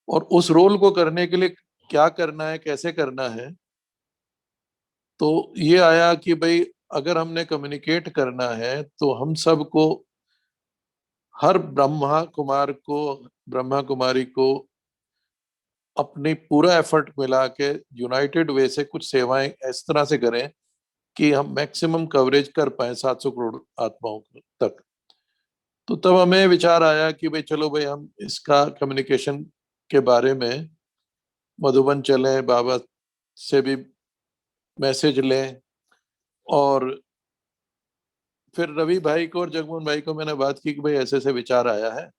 और उस रोल को करने के लिए क्या करना है, कैसे करना है, तो ये आया कि भाई अगर हमने कम्युनिकेट करना है तो हम सबको, हर ब्रह्मा कुमार को, ब्रह्मा कुमारी को अपनी पूरा एफर्ट मिला के यूनाइटेड वे से कुछ सेवाएं इस तरह से करें कि हम मैक्सिमम कवरेज कर पाए 700 करोड़ आत्माओं तक। तो तब हमें विचार आया कि भाई चलो भाई हम इसका कम्युनिकेशन के बारे में मधुबन चलें, बाबा से भी मैसेज लें। और फिर रवि भाई को और जगमोहन भाई को मैंने बात की कि भाई ऐसे ऐसे विचार आया है,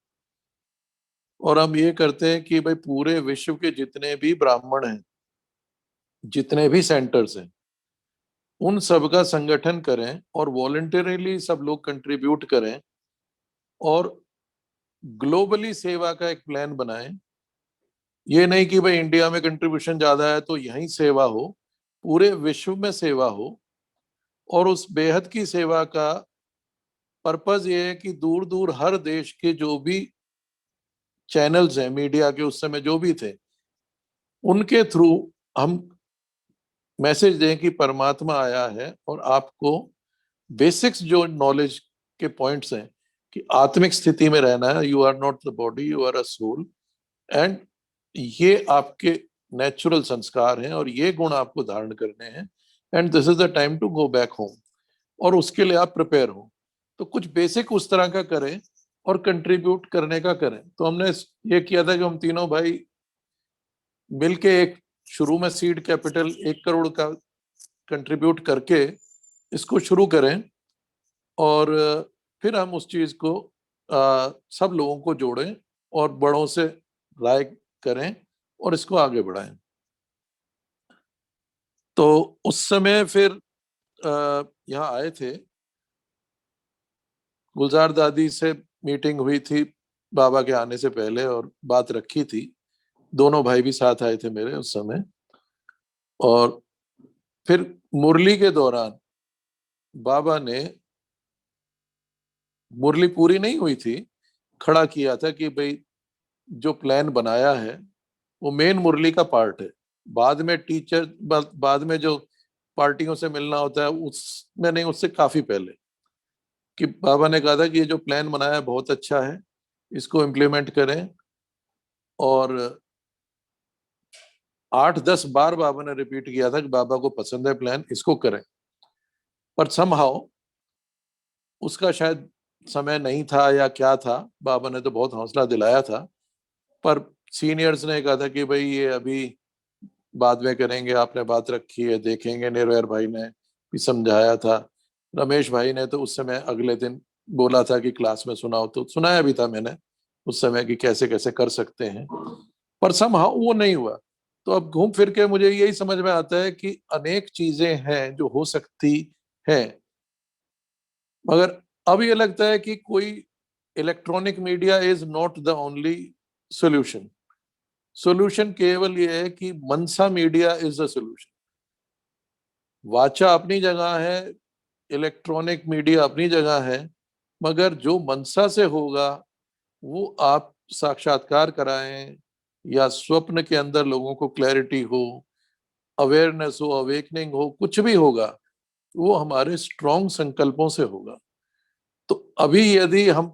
और हम ये करते हैं कि भाई पूरे विश्व के जितने भी ब्राह्मण हैं, जितने भी सेंटर्स हैं, उन सब का संगठन करें और वॉलंटरीली सब लोग कंट्रीब्यूट करें और ग्लोबली सेवा का एक प्लान बनाएं। ये नहीं कि भाई इंडिया में कंट्रीब्यूशन ज्यादा है तो यहीं सेवा हो, पूरे विश्व में सेवा हो। और उस बेहद की सेवा का पर्पज ये है कि दूर दूर हर देश के जो भी चैनल्स हैं मीडिया के उस समय जो भी थे, उनके थ्रू हम मैसेज दें कि परमात्मा आया है और आपको बेसिक्स जो नॉलेज के पॉइंट्स हैं कि आत्मिक स्थिति में रहना है, you are not the body, you are a soul, and ये आपके नेचुरल संस्कार हैं और ये गुण आपको धारण करने हैं, and this is the time to go back home, और उसके लिए आप प्रिपेयर हो। तो कुछ बेसिक उस तरह का करें और कंट्रीब्यूट करने का करें। तो हमने ये किया था कि हम तीनों भाई मिलके एक शुरू में सीड कैपिटल 1 करोड़ का कंट्रीब्यूट करके इसको शुरू करें, और फिर हम उस चीज को सब लोगों को जोड़ें और बड़ों से राय करें और इसको आगे बढ़ाएं। तो उस समय फिर यहाँ आए थे, गुलजार दादी से मीटिंग हुई थी बाबा के आने से पहले और बात रखी थी। दोनों भाई भी साथ आए थे मेरे उस समय। और फिर मुरली के दौरान बाबा ने, मुरली पूरी नहीं हुई थी, खड़ा किया था कि भाई जो प्लान बनाया है वो मेन मुरली का पार्ट है, बाद में टीचर, बाद में जो पार्टियों से मिलना होता है उसमें नहीं, उससे काफी पहले, कि बाबा ने कहा था कि ये जो प्लान बनाया है बहुत अच्छा है, इसको इम्प्लीमेंट करें। और 8-10 बार बाबा ने रिपीट किया था कि बाबा को पसंद है प्लान, इसको करें। पर समहाउ उसका शायद समय नहीं था या क्या था, बाबा ने तो बहुत हौसला दिलाया था, पर सीनियर्स ने कहा था कि भाई ये अभी बाद में करेंगे, आपने बात रखी है, देखेंगे। निर्वैर भाई ने भी समझाया था, रमेश भाई ने तो उस समय अगले दिन बोला था कि क्लास में सुनाओ, तो सुनाया भी था मैंने उस समय कि कैसे कैसे कर सकते हैं, पर समहाउ वो नहीं हुआ। तो अब घूम फिर के मुझे यही समझ में आता है कि अनेक चीजें हैं जो हो सकती हैं, मगर अब ये लगता है कि कोई electronic media is not the only solution. Solution केवल ये है कि मनसा मीडिया इज द सोल्यूशन। वाचा अपनी जगह है, इलेक्ट्रॉनिक मीडिया अपनी जगह है, मगर जो मनसा से होगा वो आप साक्षात्कार कराएं या स्वप्न के अंदर लोगों को क्लैरिटी हो, अवेयरनेस हो, अवेकनिंग हो, कुछ भी होगा वो हमारे स्ट्रॉन्ग संकल्पों से होगा। तो अभी यदि हम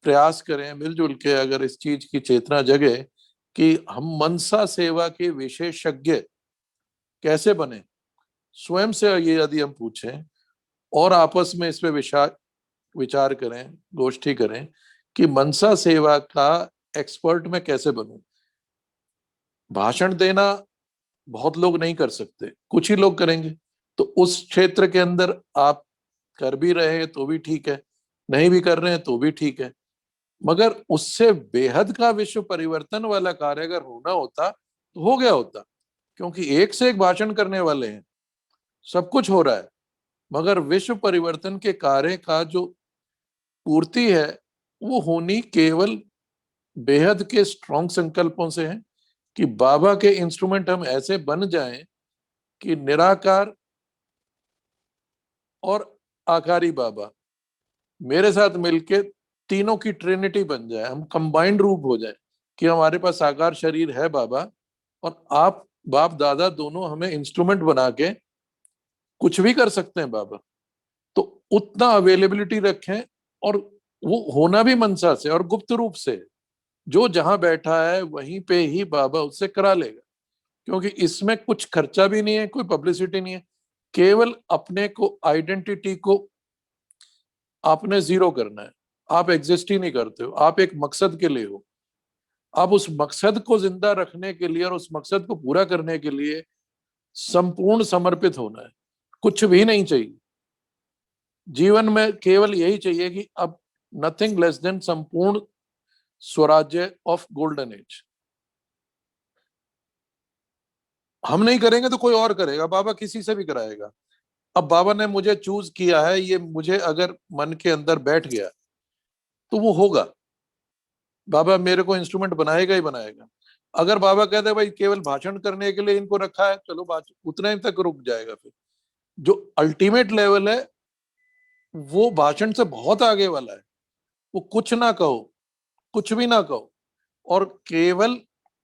प्रयास करें मिलजुल के, अगर इस चीज की चेतना जगे कि हम मनसा सेवा के विशेषज्ञ कैसे बने, स्वयं से ये यदि हम पूछें और आपस में इस पे विचार करें, गोष्ठी करें कि मनसा सेवा का एक्सपर्ट मैं कैसे बनूं। भाषण देना बहुत लोग नहीं कर सकते, कुछ ही लोग करेंगे, तो उस क्षेत्र के अंदर आप कर भी रहे हैं तो भी ठीक है, नहीं भी कर रहे हैं तो भी ठीक है, मगर उससे बेहद का विश्व परिवर्तन वाला कार्य अगर होना होता तो हो गया होता। क्योंकि एक से एक भाषण करने वाले हैं, सब कुछ हो रहा है, मगर विश्व परिवर्तन के कार्य का जो पूर्ति है वो होनी केवल बेहद के स्ट्रॉन्ग संकल्पों से है कि बाबा के इंस्ट्रूमेंट हम ऐसे बन जाएं कि निराकार और आकारी बाबा मेरे साथ मिलके तीनों की ट्रिनिटी बन जाए, हम कंबाइंड रूप हो जाए कि हमारे पास साकार शरीर है बाबा, और आप बाप दादा दोनों हमें इंस्ट्रूमेंट बना के कुछ भी कर सकते हैं बाबा। तो उतना अवेलेबिलिटी रखें, और वो होना भी मनसा से और गुप्त रूप से, जो जहां बैठा है वहीं पे ही बाबा उससे करा लेगा। क्योंकि इसमें कुछ खर्चा भी नहीं है, कोई पब्लिसिटी नहीं है, केवल अपने को आइडेंटिटी को आपने जीरो करना है। आप एग्जिस्ट ही नहीं करते हो, आप एक मकसद के लिए हो। आप उस मकसद को जिंदा रखने के लिए और उस मकसद को पूरा करने के लिए संपूर्ण समर्पित होना है, कुछ भी नहीं चाहिए जीवन में, केवल यही चाहिए कि अब नथिंग लेस देन संपूर्ण स्वराज्य ऑफ गोल्डन एज। हम नहीं करेंगे तो कोई और करेगा, बाबा किसी से भी कराएगा। अब बाबा ने मुझे चूज किया है, ये मुझे अगर मन के अंदर बैठ गया तो वो होगा, बाबा मेरे को इंस्ट्रूमेंट बनाएगा ही बनाएगा। अगर बाबा कहते हैं भाई केवल भाषण करने के लिए इनको रखा है, चलो उतना ही तक रुक जाएगा। फिर जो अल्टीमेट लेवल है वो भाषण से बहुत आगे वाला है। वो कुछ ना कहो, कुछ भी ना कहो, और केवल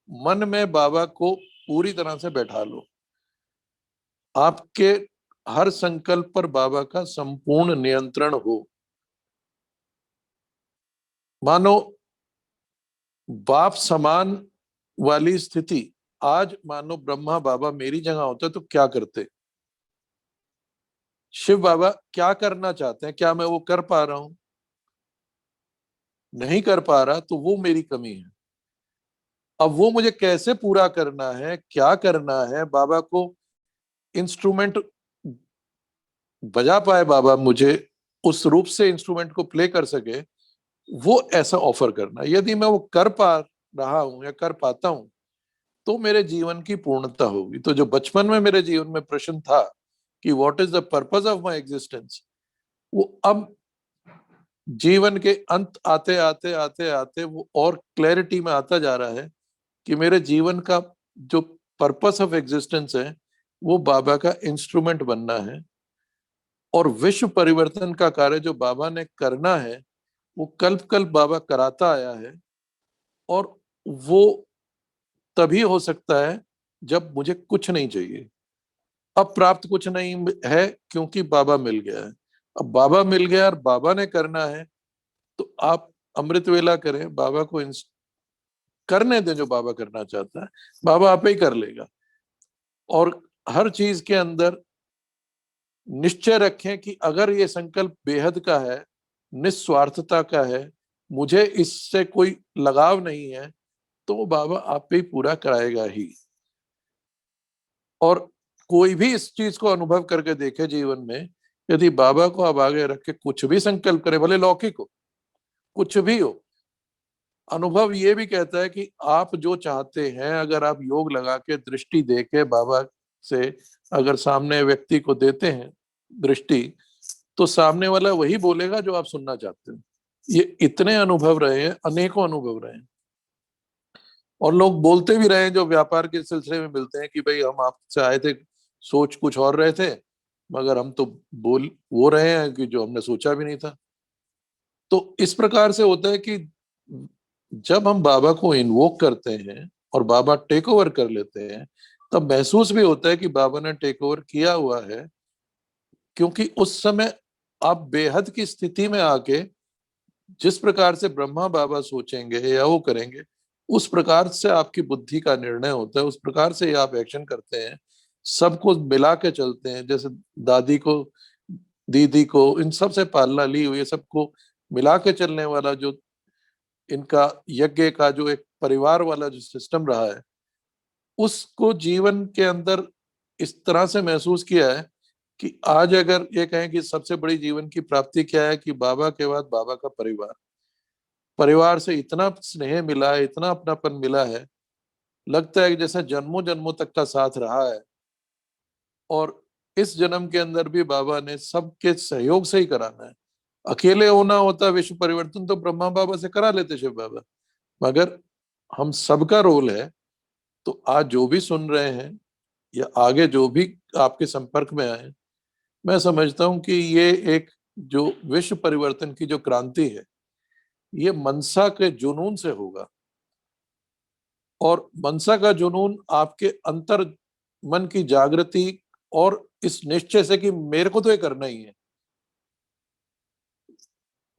मन में बाबा को पूरी तरह से बैठा लो। आपके हर संकल्प पर बाबा का संपूर्ण नियंत्रण हो। मानो बाप समान वाली स्थिति, आज मानो ब्रह्मा बाबा मेरी जगह होते तो क्या करते, शिव बाबा क्या करना चाहते हैं, क्या मैं वो कर पा रहा हूं? नहीं कर पा रहा तो वो मेरी कमी है। अब वो मुझे कैसे पूरा करना है, क्या करना है, बाबा को इंस्ट्रूमेंट बजा पाए बाबा, मुझे उस रूप से इंस्ट्रूमेंट को प्ले कर सके, वो ऐसा ऑफर करना। यदि मैं वो कर पा रहा हूं या कर पाता हूं तो मेरे जीवन की पूर्णता होगी। तो जो बचपन में मेरे जीवन में प्रश्न था कि what is the purpose of my existence, वो अब जीवन के अंत आते आते आते आते वो और क्लैरिटी में आता जा रहा है कि मेरे जीवन का जो पर्पस ऑफ एग्जिस्टेंस है वो बाबा का इंस्ट्रूमेंट बनना है, और विश्व परिवर्तन का कार्य जो बाबा ने करना है वो कल्प कल्प बाबा कराता आया है। और वो तभी हो सकता है जब मुझे कुछ नहीं चाहिए। अब प्राप्त कुछ नहीं है क्योंकि बाबा मिल गया है। अब बाबा मिल गया और बाबा ने करना है, तो आप अमृत वेला करें, बाबा को करने दें जो बाबा करना चाहता है, बाबा आप ही कर लेगा। और हर चीज के अंदर निश्चय रखें कि अगर ये संकल्प बेहद का है, निस्वार्थता का है, मुझे इससे कोई लगाव नहीं है, तो बाबा आप पे ही पूरा कराएगा ही। और कोई भी इस चीज को अनुभव करके देखे जीवन में, यदि बाबा को आप आगे रख के कुछ भी संकल्प करे, भले लौकिक हो, कुछ भी हो, अनुभव ये भी कहता है कि आप जो चाहते हैं, अगर आप योग लगा के दृष्टि दे के बाबा से अगर सामने व्यक्ति को देते हैं दृष्टि, तो सामने वाला वही बोलेगा जो आप सुनना चाहते हैं। ये इतने अनुभव रहे हैं, अनेकों अनुभव रहे हैं। और लोग बोलते भी रहे हैं जो व्यापार के सिलसिले में मिलते हैं कि भाई हम आपसे आए थे, सोच कुछ और रहे थे, मगर हम तो बोल वो रहे हैं कि जो हमने सोचा भी नहीं था। तो इस प्रकार से होता है कि जब हम बाबा को इन्वोक करते हैं और बाबा टेक ओवर कर लेते हैं, तब महसूस भी होता है कि बाबा ने टेक ओवर किया हुआ है, क्योंकि उस समय आप बेहद की स्थिति में आके जिस प्रकार से ब्रह्मा बाबा सोचेंगे या वो करेंगे, उस प्रकार से आपकी बुद्धि का निर्णय होता है, उस प्रकार से आप एक्शन करते हैं, सबको मिला के चलते हैं। जैसे दादी को, दीदी को, इन सब से पालना ली हुई है, सबको मिला के चलने वाला जो इनका यज्ञ का जो एक परिवार वाला जो सिस्टम रहा है, उसको जीवन के अंदर इस तरह से महसूस किया है कि आज अगर ये कहें कि सबसे बड़ी जीवन की प्राप्ति क्या है, कि बाबा के बाद बाबा का परिवार, परिवार से इतना स्नेह मिला है, इतना अपनापन मिला है, लगता है कि जैसे जन्मों जन्मों तक का साथ रहा है। और इस जन्म के अंदर भी बाबा ने सबके सहयोग से ही कराना है। अकेले होना होता विश्व परिवर्तन तो ब्रह्मा बाबा से करा लेते शिव बाबा, मगर हम सबका रोल है। तो आज जो भी सुन रहे हैं या आगे जो भी आपके संपर्क में आए, मैं समझता हूं कि ये एक जो विश्व परिवर्तन की जो क्रांति है, ये मनसा के जुनून से होगा। और मनसा का जुनून आपके अंतर मन की जागृति और इस निश्चय से कि मेरे को तो ये करना ही है।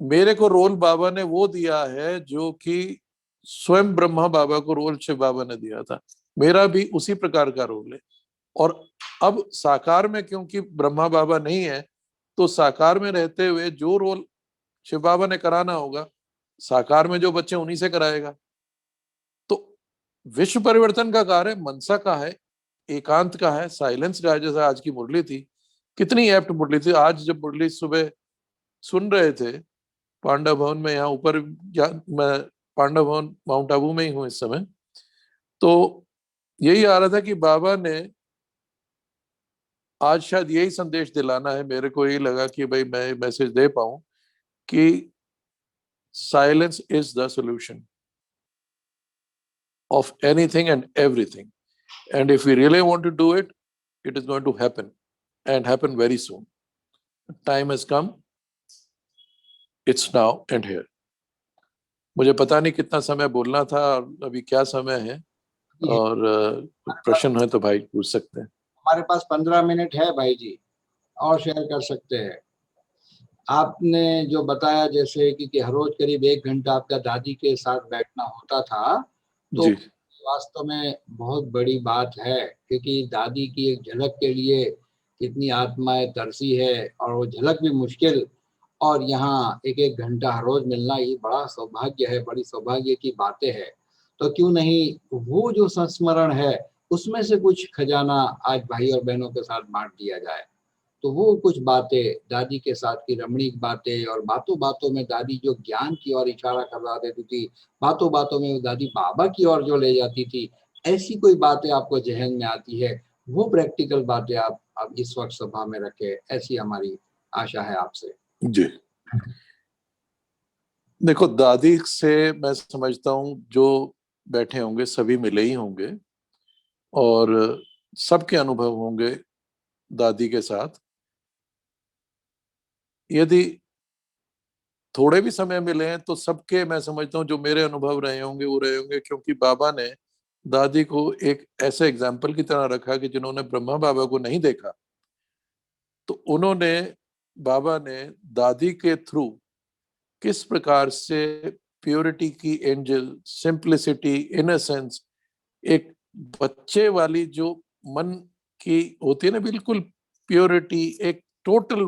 मेरे को रोल बाबा ने वो दिया है जो कि स्वयं ब्रह्मा बाबा को रोल शिव बाबा ने दिया था, मेरा भी उसी प्रकार का रोल है। और अब साकार में क्योंकि ब्रह्मा बाबा नहीं है, तो साकार में रहते हुए जो रोल शिव बाबा ने कराना होगा, साकार में जो बच्चे उन्हीं से कराएगा। तो विश्व परिवर्तन का कार्य मनसा का है, एकांत का है, साइलेंस का है। जैसे आज की मुरली थी, कितनी एप्ट मुरली थी। आज जब मुरली सुबह सुन रहे थे पांडव भवन में, यहाँ ऊपर मैं पांडव भवन माउंट आबू में ही हूँ इस समय, तो यही आ रहा था कि बाबा ने आज शायद यही संदेश दिलाना है। मेरे को यही लगा कि भाई मैं मैसेज दे पाऊं कि silence is the solution of anything and everything, and if we really want to do it, it is going to happen and happen very soon. Time has come, it's now and here. मुझे पता नहीं कितना समय बोलना था और अभी क्या समय है, और प्रश्न है तो भाई पूछ सकते हैं। हमारे पास 15 मिनट है भाई जी, और शेयर कर सकते हैं। आपने जो बताया जैसे कि हर रोज करीब 1 घंटा आपका दादी के साथ बैठना होता था, तो जी वास्तव में बहुत बड़ी बात है, क्योंकि दादी की एक झलक के लिए कितनी आत्माएं तरसी है, और वो झलक भी मुश्किल, और यहाँ 1-1 घंटा हर रोज मिलना ये बड़ा सौभाग्य है, बड़ी सौभाग्य की बातें हैं। तो क्यों नहीं वो जो संस्मरण है उसमें से कुछ खजाना आज भाई और बहनों के साथ बांट दिया जाए। तो वो कुछ बातें दादी के साथ की रमणीक बातें, और बातों बातों में दादी जो ज्ञान की ओर इशारा करवा देती थी, बातों बातों में दादी बाबा की ओर जो ले जाती थी, ऐसी कोई बातें आपको जहन में आती है, वो प्रैक्टिकल बातें आप इस वक्त सभा में रखे, ऐसी हमारी आशा है आपसे। जी देखो, दादी से मैं समझता हूँ जो बैठे होंगे सभी मिले ही होंगे, और सबके अनुभव होंगे दादी के साथ। यदि थोड़े भी समय मिले हैं तो सबके, मैं समझता हूँ जो मेरे अनुभव रहे होंगे वो रहे होंगे, क्योंकि बाबा ने दादी को एक ऐसे एग्जाम्पल की तरह रखा कि जिन्होंने ब्रह्मा बाबा को नहीं देखा, तो उन्होंने, बाबा ने दादी के थ्रू किस प्रकार से प्योरिटी की एंजल, सिंप्लिसिटी, इनोसेंस, एक बच्चे वाली जो मन की होती है ना, बिल्कुल प्योरिटी, एक टोटल,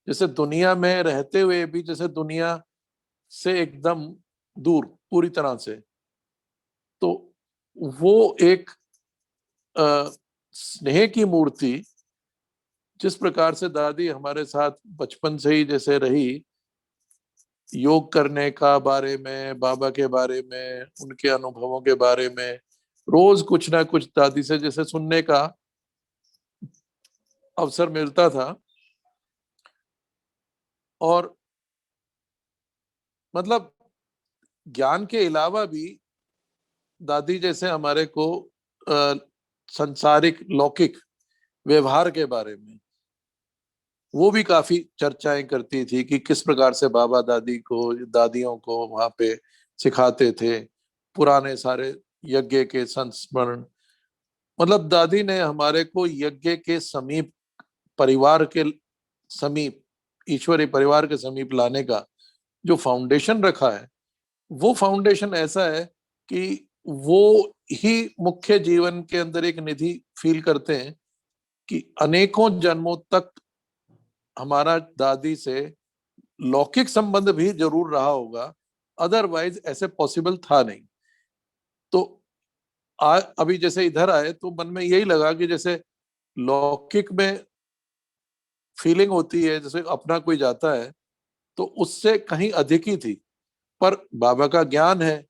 जैसे दुनिया में रहते हुए भी जैसे दुनिया से एकदम दूर पूरी तरह से, तो वो एक स्नेह की मूर्ति, जिस प्रकार से दादी हमारे साथ बचपन से ही जैसे रही, योग करने का बारे में, बाबा के बारे में, उनके अनुभवों के बारे में रोज कुछ ना कुछ दादी से जैसे सुनने का अवसर मिलता था। और मतलब ज्ञान के अलावा भी दादी जैसे हमारे को संसारिक लौकिक व्यवहार के बारे में वो भी काफी चर्चाएं करती थी कि किस प्रकार से बाबा दादी को, दादियों को वहां पे सिखाते थे पुराने सारे यज्ञ के संस्मरण। मतलब दादी ने हमारे को यज्ञ के समीप, परिवार के समीप, ईश्वरीय परिवार के समीप लाने का जो फाउंडेशन रखा है, वो फाउंडेशन ऐसा है कि वो ही मुख्य जीवन के अंदर एक निधि फील करते हैं कि अनेकों जन्मों तक हमारा दादी से लौकिक संबंध भी जरूर रहा होगा, अदरवाइज ऐसे पॉसिबल था नहीं। तो अभी जैसे इधर आए तो मन में यही लगा कि जैसे लौकिक में फीलिंग होती है जैसे अपना कोई जाता है, तो उससे कहीं अधिक ही थी। पर बाबा का ज्ञान है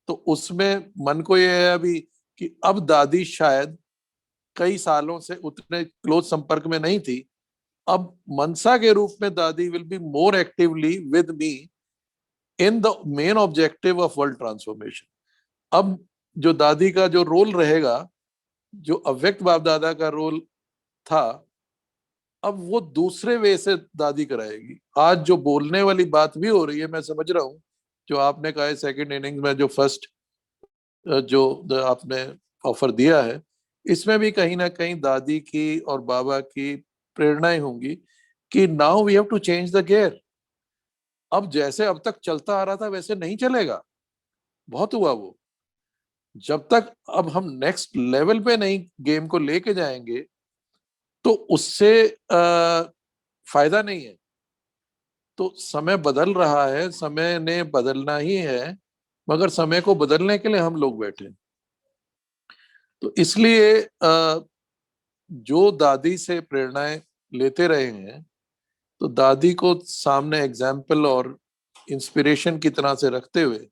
तो उसमें मन को यह है अभी कि अब दादी शायद कई सालों से उतने क्लोज संपर्क में नहीं थी, अब मनसा के रूप में दादी will be more actively with me in the main objective of world transformation. अब जो दादी का जो रोल रहेगा, जो अव्यक्त बाप दादा का रोल था, अब वो दूसरे वे से दादी कराएगी। आज जो बोलने वाली बात भी हो रही है, मैं समझ रहा हूँ जो आपने कहा है सेकंड इनिंग्स में जो फर्स्ट जो आपने ऑफर दिया है, इसमें भी कहीं ना कहीं दादी की और बाबा की प्रेरणाएं होंगी कि now we have to change the gear. अब जैसे अब तक चलता आ रहा था वैसे नहीं चलेगा, बहुत हुआ वो। जब तक अब हम नेक्स्ट लेवल पे नहीं गेम को लेके जाएंगे तो उससे फायदा नहीं है। तो समय बदल रहा है, समय ने बदलना ही है, मगर समय को बदलने के लिए हम लोग बैठे। तो इसलिए जो दादी से प्रेरणाएं लेते रहे हैं, तो दादी को सामने एग्जाम्पल और इंस्पिरेशन की तरह से रखते हुए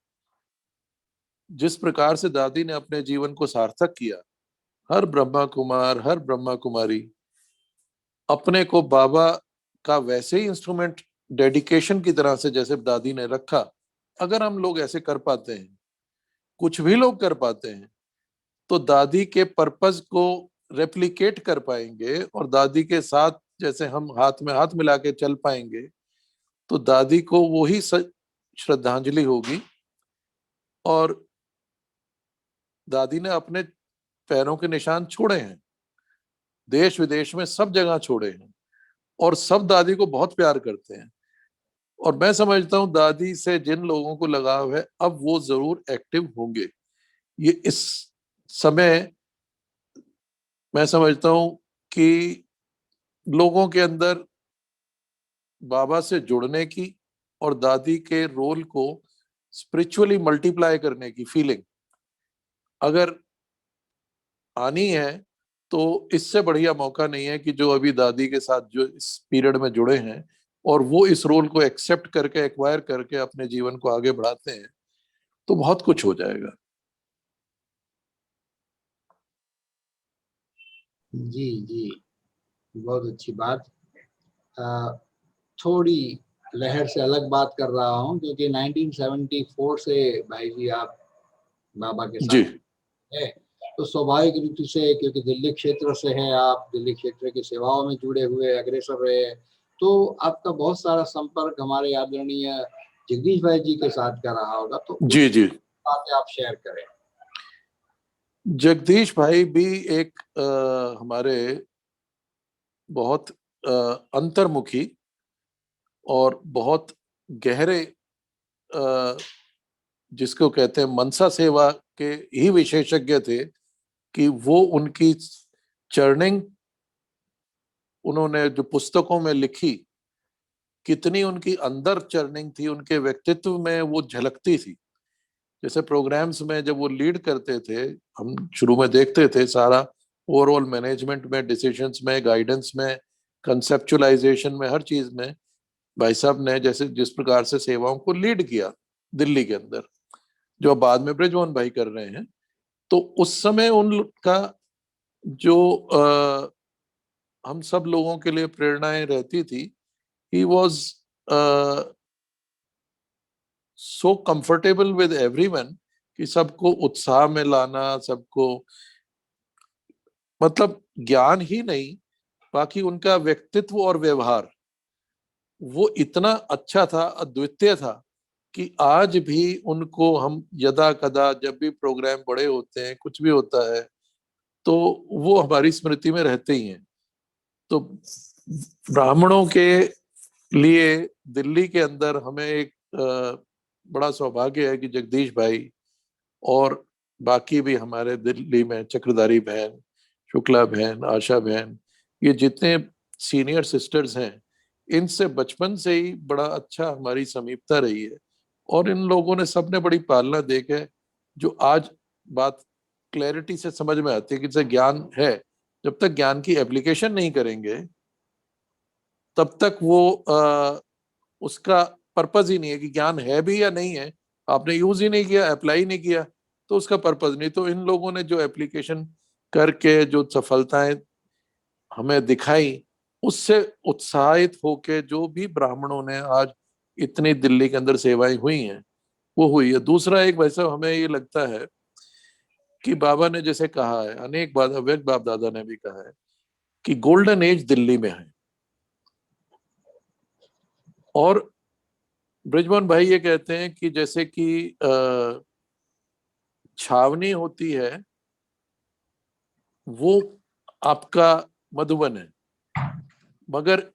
जिस प्रकार से दादी ने अपने जीवन को सार्थक किया, हर ब्रह्मा कुमार, हर ब्रह्मा कुमारी अपने को बाबा का वैसे ही इंस्ट्रूमेंट डेडिकेशन की तरह से जैसे दादी ने रखा, अगर हम लोग ऐसे कर पाते हैं, कुछ भी लोग कर पाते हैं, तो दादी के पर्पस को रेप्लिकेट कर पाएंगे और दादी के साथ जैसे हम हाथ में हाथ मिला के चल पाएंगे, तो दादी को वो ही श्रद्धांजलि होगी। और दादी ने अपने पैरों के निशान छोड़े हैं, देश विदेश में सब जगह छोड़े हैं, और सब दादी को बहुत प्यार करते हैं। और मैं समझता हूँ दादी से जिन लोगों को लगाव है, अब वो जरूर एक्टिव होंगे। ये इस समय मैं समझता हूँ कि लोगों के अंदर बाबा से जुड़ने की और दादी के रोल को स्पिरिचुअली मल्टीप्लाई करने की फीलिंग अगर आनी है, तो इससे बढ़िया मौका नहीं है कि जो अभी दादी के साथ जो इस पीरियड में जुड़े हैं और वो इस रोल को एक्सेप्ट करके, एक्वायर करके अपने जीवन को आगे बढ़ाते हैं, तो बहुत कुछ हो जाएगा। जी जी, बहुत अच्छी बात। थोड़ी लहर से अलग बात कर रहा हूँ, क्योंकि 1974 से भाई जी आप बाबा के जी साथ है, तो स्वाभाविक रूप से क्योंकि दिल्ली क्षेत्र से है, आप दिल्ली क्षेत्र की सेवाओं में जुड़े हुए अग्रसर रहे, तो आपका बहुत सारा संपर्क हमारे आदरणीय जगदीश भाई जी के साथ का रहा होगा, तो जी जी, बातें आप शेयर करें। जगदीश भाई भी एक हमारे बहुत अंतर्मुखी और बहुत गहरे जिसको कहते हैं मनसा सेवा के ही विशेषज्ञ थे कि वो उनकी चर्निंग उन्होंने जो पुस्तकों में लिखी, कितनी उनकी अंदर चर्निंग थी, उनके व्यक्तित्व में वो झलकती थी। जैसे प्रोग्राम्स में जब वो लीड करते थे, हम शुरू में देखते थे सारा ओवरऑल मैनेजमेंट में, डिसीजंस में, गाइडेंस में, कंसेप्चुअलाइजेशन में, हर चीज में भाई साहब ने जैसे जिस प्रकार से सेवाओं को लीड किया दिल्ली के अंदर, जो बाद में ब्रिजमोहन भाई कर रहे हैं, तो उस समय उनका जो हम सब लोगों के लिए प्रेरणाएं रहती थी, he was so comfortable with everyone, कि सबको उत्साह में लाना, सबको, मतलब ज्ञान ही नहीं, बाकी उनका व्यक्तित्व और व्यवहार वो इतना अच्छा था, अद्वितीय था, कि आज भी उनको हम यदा कदा जब भी प्रोग्राम बड़े होते हैं, कुछ भी होता है, तो वो हमारी स्मृति में रहते ही हैं। तो ब्राह्मणों के लिए दिल्ली के अंदर हमें एक बड़ा सौभाग्य है कि जगदीश भाई और बाकी भी हमारे दिल्ली में चक्रधारी बहन, शुक्ला बहन, आशा बहन, ये जितने सीनियर सिस्टर्स हैं, इनसे बचपन से ही बड़ा अच्छा हमारी समीपता रही है। और इन लोगों ने सबने बड़ी पालना देखा है, जो आज बात क्लैरिटी से समझ में आती है कि जैसे ज्ञान है, जब तक ज्ञान की एप्लीकेशन नहीं करेंगे तब तक वो उसका पर्पज ही नहीं है, कि ज्ञान है भी या नहीं है, आपने यूज ही नहीं किया, अप्लाई नहीं किया, तो उसका पर्पज नहीं। तो इन लोगों ने जो एप्लीकेशन करके जो सफलताएं हमें दिखाई, उससे उत्साहित होके जो भी ब्राह्मणों ने आज इतनी दिल्ली के अंदर सेवाएं हुई हैं, वो हुई है। दूसरा एक वैसा हमें ये लगता है कि बाबा ने जैसे कहा है, अनेक बार अव्यक्त बाप दादा ने भी कहा है, कि गोल्डन एज दिल्ली में है। और ब्रिजमोहन भाई ये कहते हैं कि जैसे कि छावनी होती है, वो आपका मधुबन है, मगर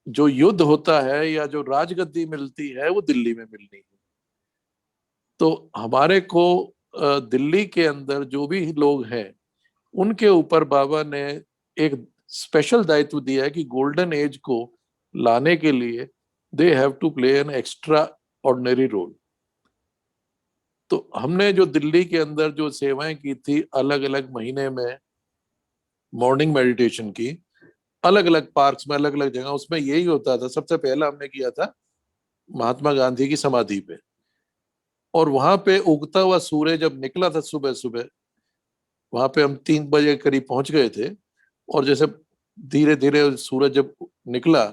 जो युद्ध होता है या जो राजगद्दी मिलती है, वो दिल्ली में मिलनी है। तो हमारे को दिल्ली के अंदर जो भी लोग हैं, उनके ऊपर बाबा ने एक स्पेशल दायित्व दिया है कि गोल्डन एज को लाने के लिए they have to play an extraordinary role. तो हमने जो दिल्ली के अंदर जो सेवाएं की थी, अलग अलग महीने में मॉर्निंग मेडिटेशन की, अलग अलग पार्क्स में, अलग अलग जगह, उसमें यही होता था। सबसे पहला हमने किया था महात्मा गांधी की समाधि पे, और वहां पे उगता हुआ सूर्य जब निकला था सुबह सुबह, वहां पे हम 3 बजे करीब पहुंच गए थे, और जैसे धीरे धीरे सूरज जब निकला,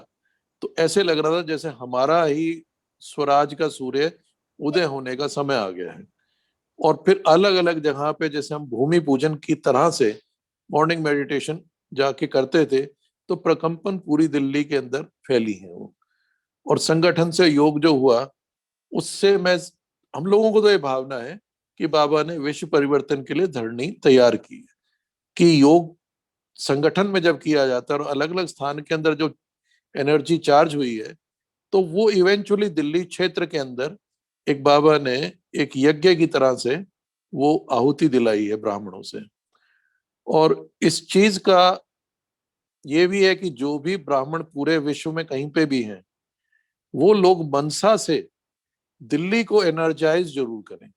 तो ऐसे लग रहा था जैसे हमारा ही स्वराज का सूर्य उदय होने का समय आ गया है। और फिर अलग अलग जगह पे जैसे हम भूमि पूजन की तरह से मॉर्निंग मेडिटेशन जाके करते थे, तो प्रकंपन पूरी दिल्ली के अंदर फैली है वो। और संगठन से योग जो हुआ, उससे हम लोगों को तो ये भावना है कि बाबा ने विश्व परिवर्तन के लिए धरनी तैयार की है, कि योग संगठन में जब किया जाता है और अलग अलग स्थान के अंदर जो एनर्जी चार्ज हुई है, तो वो इवेंचुअली दिल्ली क्षेत्र के अंदर एक बाबा ने एक यज्ञ की तरह से वो आहुति दिलाई है ब्राह्मणों से। और इस चीज का ये भी है कि जो भी ब्राह्मण पूरे विश्व में कहीं पे भी हैं, वो लोग मनसा से दिल्ली को एनर्जाइज जरूर करें,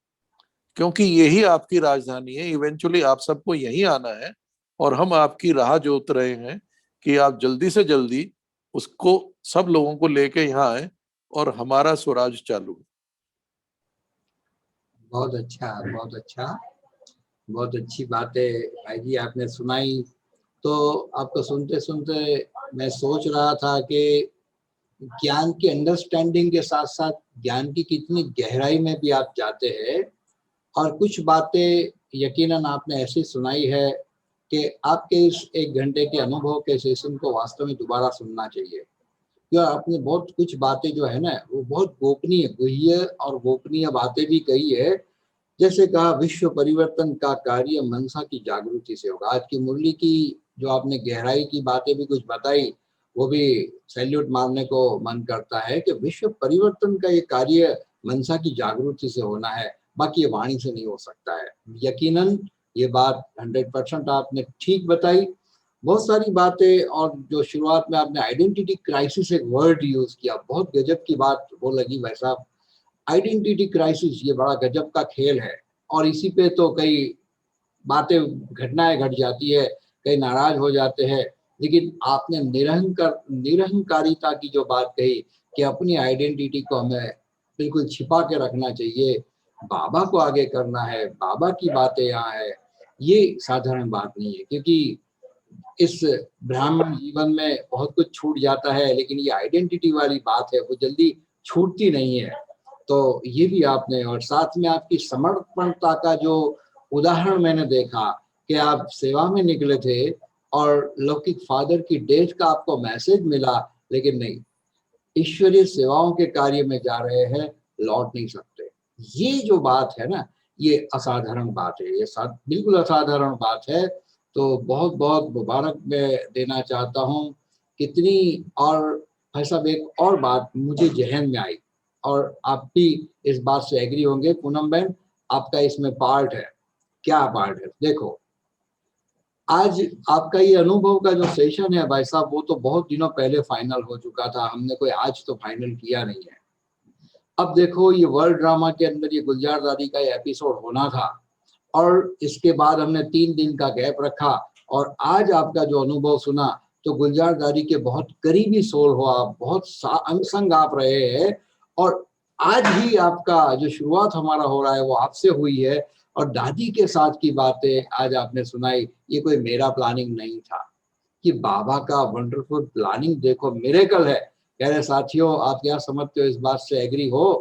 क्योंकि यही आपकी राजधानी है। इवेंचुअली आप सबको यहीं आना है, और हम आपकी राह जोत रहे हैं कि आप जल्दी से जल्दी उसको सब लोगों को लेके यहाँ आए और हमारा स्वराज चालू। बहुत अच्छा, बहुत अच्छा, बहुत अच्छी बातें भाई जी आपने सुनाई। तो आपको सुनते सुनते मैं सोच रहा था कि ज्ञान की अंडरस्टैंडिंग के साथ साथ ज्ञान की कितनी गहराई में भी आप जाते हैं, और कुछ बातें यकीनन आपने ऐसी सुनाई है कि आपके इस 1 घंटे के अनुभव के सेशन को वास्तव में दोबारा सुनना चाहिए। क्यों, आपने बहुत कुछ बातें जो है ना, वो बहुत गोपनीय, गुह्य और गोपनीय बातें भी कही है। जैसे कहा, विश्व परिवर्तन का कार्य मनसा की जागृति से होगा। आज की मुरली की जो आपने गहराई की बातें भी कुछ बताई, वो भी सैल्यूट मारने को मन करता है कि विश्व परिवर्तन का ये कार्य मनसा की जागृति से होना है, बाकी ये वाणी से नहीं हो सकता है। यकीनन ये बात 100% आपने ठीक बताई। बहुत सारी बातें, और जो शुरुआत में आपने आइडेंटिटी क्राइसिस एक वर्ड यूज किया, बहुत गजब की बात वो लगी भाई साहब। आइडेंटिटी क्राइसिस ये बड़ा गजब का खेल है, और इसी पे तो कई बातें, घटनाएं घट जाती है, कई नाराज हो जाते हैं। लेकिन आपने निरहंकारिता की जो बात कही कि अपनी आइडेंटिटी को हमें बिल्कुल छिपा के रखना चाहिए, बाबा को आगे करना है, बाबा की बातें यहाँ है, ये साधारण बात नहीं है। क्योंकि इस ब्राह्मण जीवन में बहुत कुछ छूट जाता है, लेकिन ये आइडेंटिटी वाली बात है वो जल्दी छूटती नहीं है। तो ये भी आपने, और साथ में आपकी समर्पणता का जो उदाहरण मैंने देखा कि आप सेवा में निकले थे और लौकिक फादर की डेथ का आपको मैसेज मिला, लेकिन नहीं, ईश्वरीय सेवाओं के कार्य में जा रहे हैं, लौट नहीं सकते। ये जो बात है ना, ये असाधारण बात है, ये बिल्कुल असाधारण बात है। तो बहुत बहुत मुबारक मैं देना चाहता हूँ। कितनी, और भाई साहब एक और बात मुझे जहन में आई, और आप भी इस बात से एग्री होंगे, पूनम बहन आपका इसमें पार्ट है। क्या पार्ट है? देखो, आज आपका ये अनुभव का जो सेशन है भाई साहब, वो तो बहुत दिनों पहले फाइनल हो चुका था, हमने कोई आज तो फाइनल किया नहीं है। अब देखो, ये वर्ल्ड ड्रामा के अंदर ये गुलजार दादी का ये एपिसोड होना था, और इसके बाद हमने 3 दिन का गैप रखा, और आज आपका जो अनुभव सुना तो गुलजार दादी के बहुत करीबी सोल हो आप, बहुत अंग संग आप रहे हैं, और आज ही आपका जो शुरुआत हमारा हो रहा है वो आपसे हुई है, और दादी के साथ की बातें आज आपने सुनाई। ये कोई मेरा प्लानिंग नहीं था, कि बाबा का वंडरफुल प्लानिंग देखो, मिरेकल है। कह रहे साथियों, आप क्या समझते हो, इस बात से एग्री हो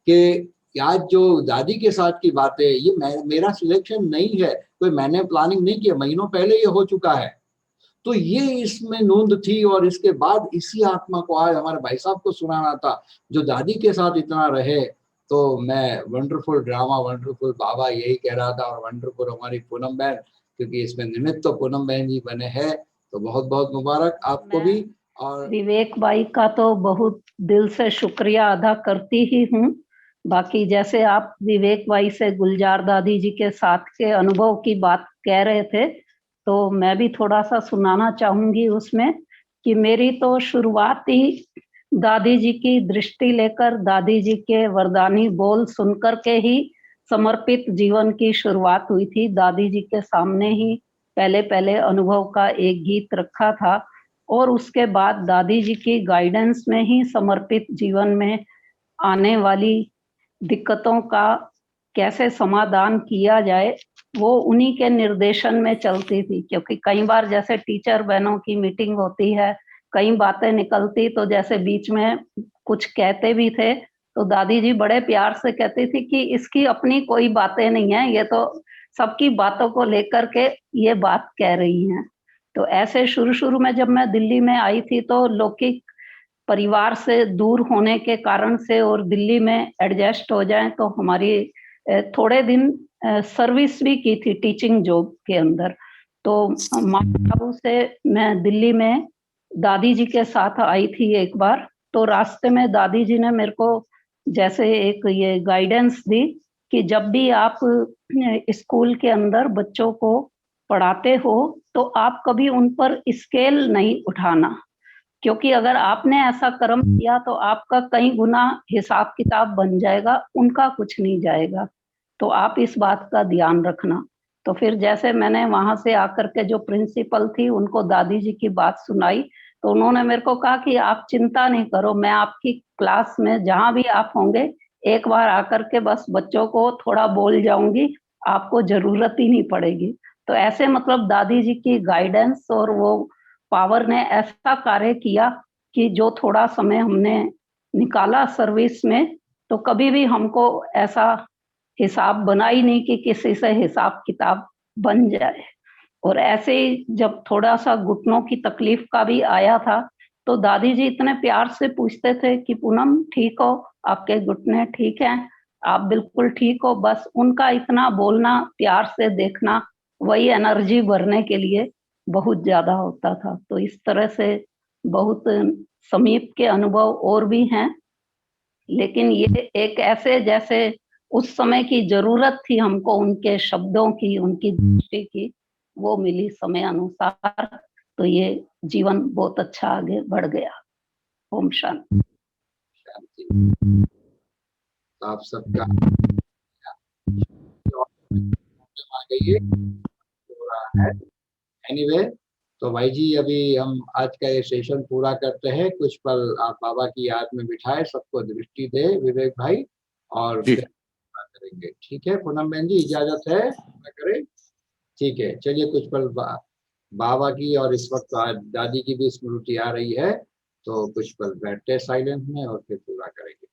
कि आज जो दादी के साथ की बातें, ये मेरा सिलेक्शन नहीं है, कोई मैंने प्लानिंग नहीं किया, महीनों पहले ये हो चुका है। तो ये इसमें नूंद थी, और इसके बाद इसी आत्मा को आज हमारे भाई साहब को सुनाना था, जो दादी के साथ इतना रहे। तो मैं वंडरफुल ड्रामा, वंडरफुल बाबा यही कह रहा था, और वंडरफुल हमारी पूनम बहन, क्योंकि इसमें निमित्त तो पूनम बहन जी बने हैं। तो बहुत बहुत मुबारक आपको भी। और विवेक भाई का तो बहुत दिल से शुक्रिया अदा करती ही हूँ। बाकी जैसे आप विवेक भाई से गुलजार दादी जी के साथ के अनुभव की बात कह रहे थे, तो मैं भी थोड़ा सा सुनाना चाहूंगी उसमें, कि मेरी तो शुरुआत ही दादी जी की दृष्टि लेकर, दादी जी के वरदानी बोल सुनकर के ही समर्पित जीवन की शुरुआत हुई थी। दादी जी के सामने ही पहले पहले अनुभव का एक गीत रखा था, और उसके बाद दादी जी की गाइडेंस में ही समर्पित जीवन में आने वाली दिक्कतों का कैसे समाधान किया जाए, वो उन्हीं के निर्देशन में चलती थी। क्योंकि कई बार जैसे टीचर बहनों की मीटिंग होती है, कई बातें निकलती, तो जैसे बीच में कुछ कहते भी थे, तो दादी जी बड़े प्यार से कहती थी कि इसकी अपनी कोई बातें नहीं है, ये तो सबकी बातों को लेकर के ये बात कह रही हैं। तो ऐसे शुरू शुरू में जब मैं दिल्ली में आई थी, तो लौकिक परिवार से दूर होने के कारण से और दिल्ली में एडजस्ट हो जाएं, तो हमारी थोड़े दिन सर्विस भी की थी टीचिंग जॉब के अंदर। तो माउंट से मैं दिल्ली में दादी जी के साथ आई थी एक बार। तो रास्ते में दादी जी ने मेरे को जैसे एक ये गाइडेंस दी कि जब भी आप स्कूल के अंदर बच्चों को पढ़ाते हो, तो आप कभी उन पर स्केल नहीं उठाना, क्योंकि अगर आपने ऐसा कर्म किया तो आपका कई गुना हिसाब किताब बन जाएगा, उनका कुछ नहीं जाएगा। तो आप इस बात का ध्यान रखना। तो फिर जैसे मैंने वहां से आकर के जो प्रिंसिपल थी उनको दादी जी की बात सुनाई, तो उन्होंने मेरे को कहा कि आप चिंता नहीं करो, मैं आपकी क्लास में जहां भी आप होंगे एक बार आकर के बस बच्चों को थोड़ा बोल जाऊंगी, आपको जरूरत ही नहीं पड़ेगी। तो ऐसे मतलब दादी जी की गाइडेंस और वो पावर ने ऐसा कार्य किया कि जो थोड़ा समय हमने निकाला सर्विस में, तो कभी भी हमको ऐसा हिसाब बना ही नहीं कि किसी से हिसाब किताब बन जाए। और ऐसे ही जब थोड़ा सा घुटनों की तकलीफ का भी आया था, तो दादी जी इतने प्यार से पूछते थे कि पूनम ठीक हो, आपके घुटने ठीक हैं, आप बिल्कुल ठीक हो। बस उनका इतना बोलना, प्यार से देखना, वही एनर्जी भरने के लिए बहुत ज्यादा होता था। तो इस तरह से बहुत समीप के अनुभव और भी हैं, लेकिन ये एक ऐसे जैसे उस समय की जरूरत थी हमको उनके शब्दों की, उनकी दृष्टि की, वो मिली समय अनुसार। तो ये जीवन बहुत अच्छा आगे बढ़ गया। ओम शांति। आप सबका आ गई है। एनीवे, तो भाई जी अभी हम आज का ये सेशन पूरा करते हैं। कुछ पल आप बाबा की याद में बिठाए, सबको दृष्टि दे विवेक भाई, और जी। फिर पूरा करेंगे। ठीक है पूनम बहन जी, इजाजत है, पूरा करें? ठीक है, चलिए कुछ पल बाबा की और इस वक्त दादी की भी स्मृति आ रही है, तो कुछ पल बैठते साइलेंस में और फिर पूरा करेंगे।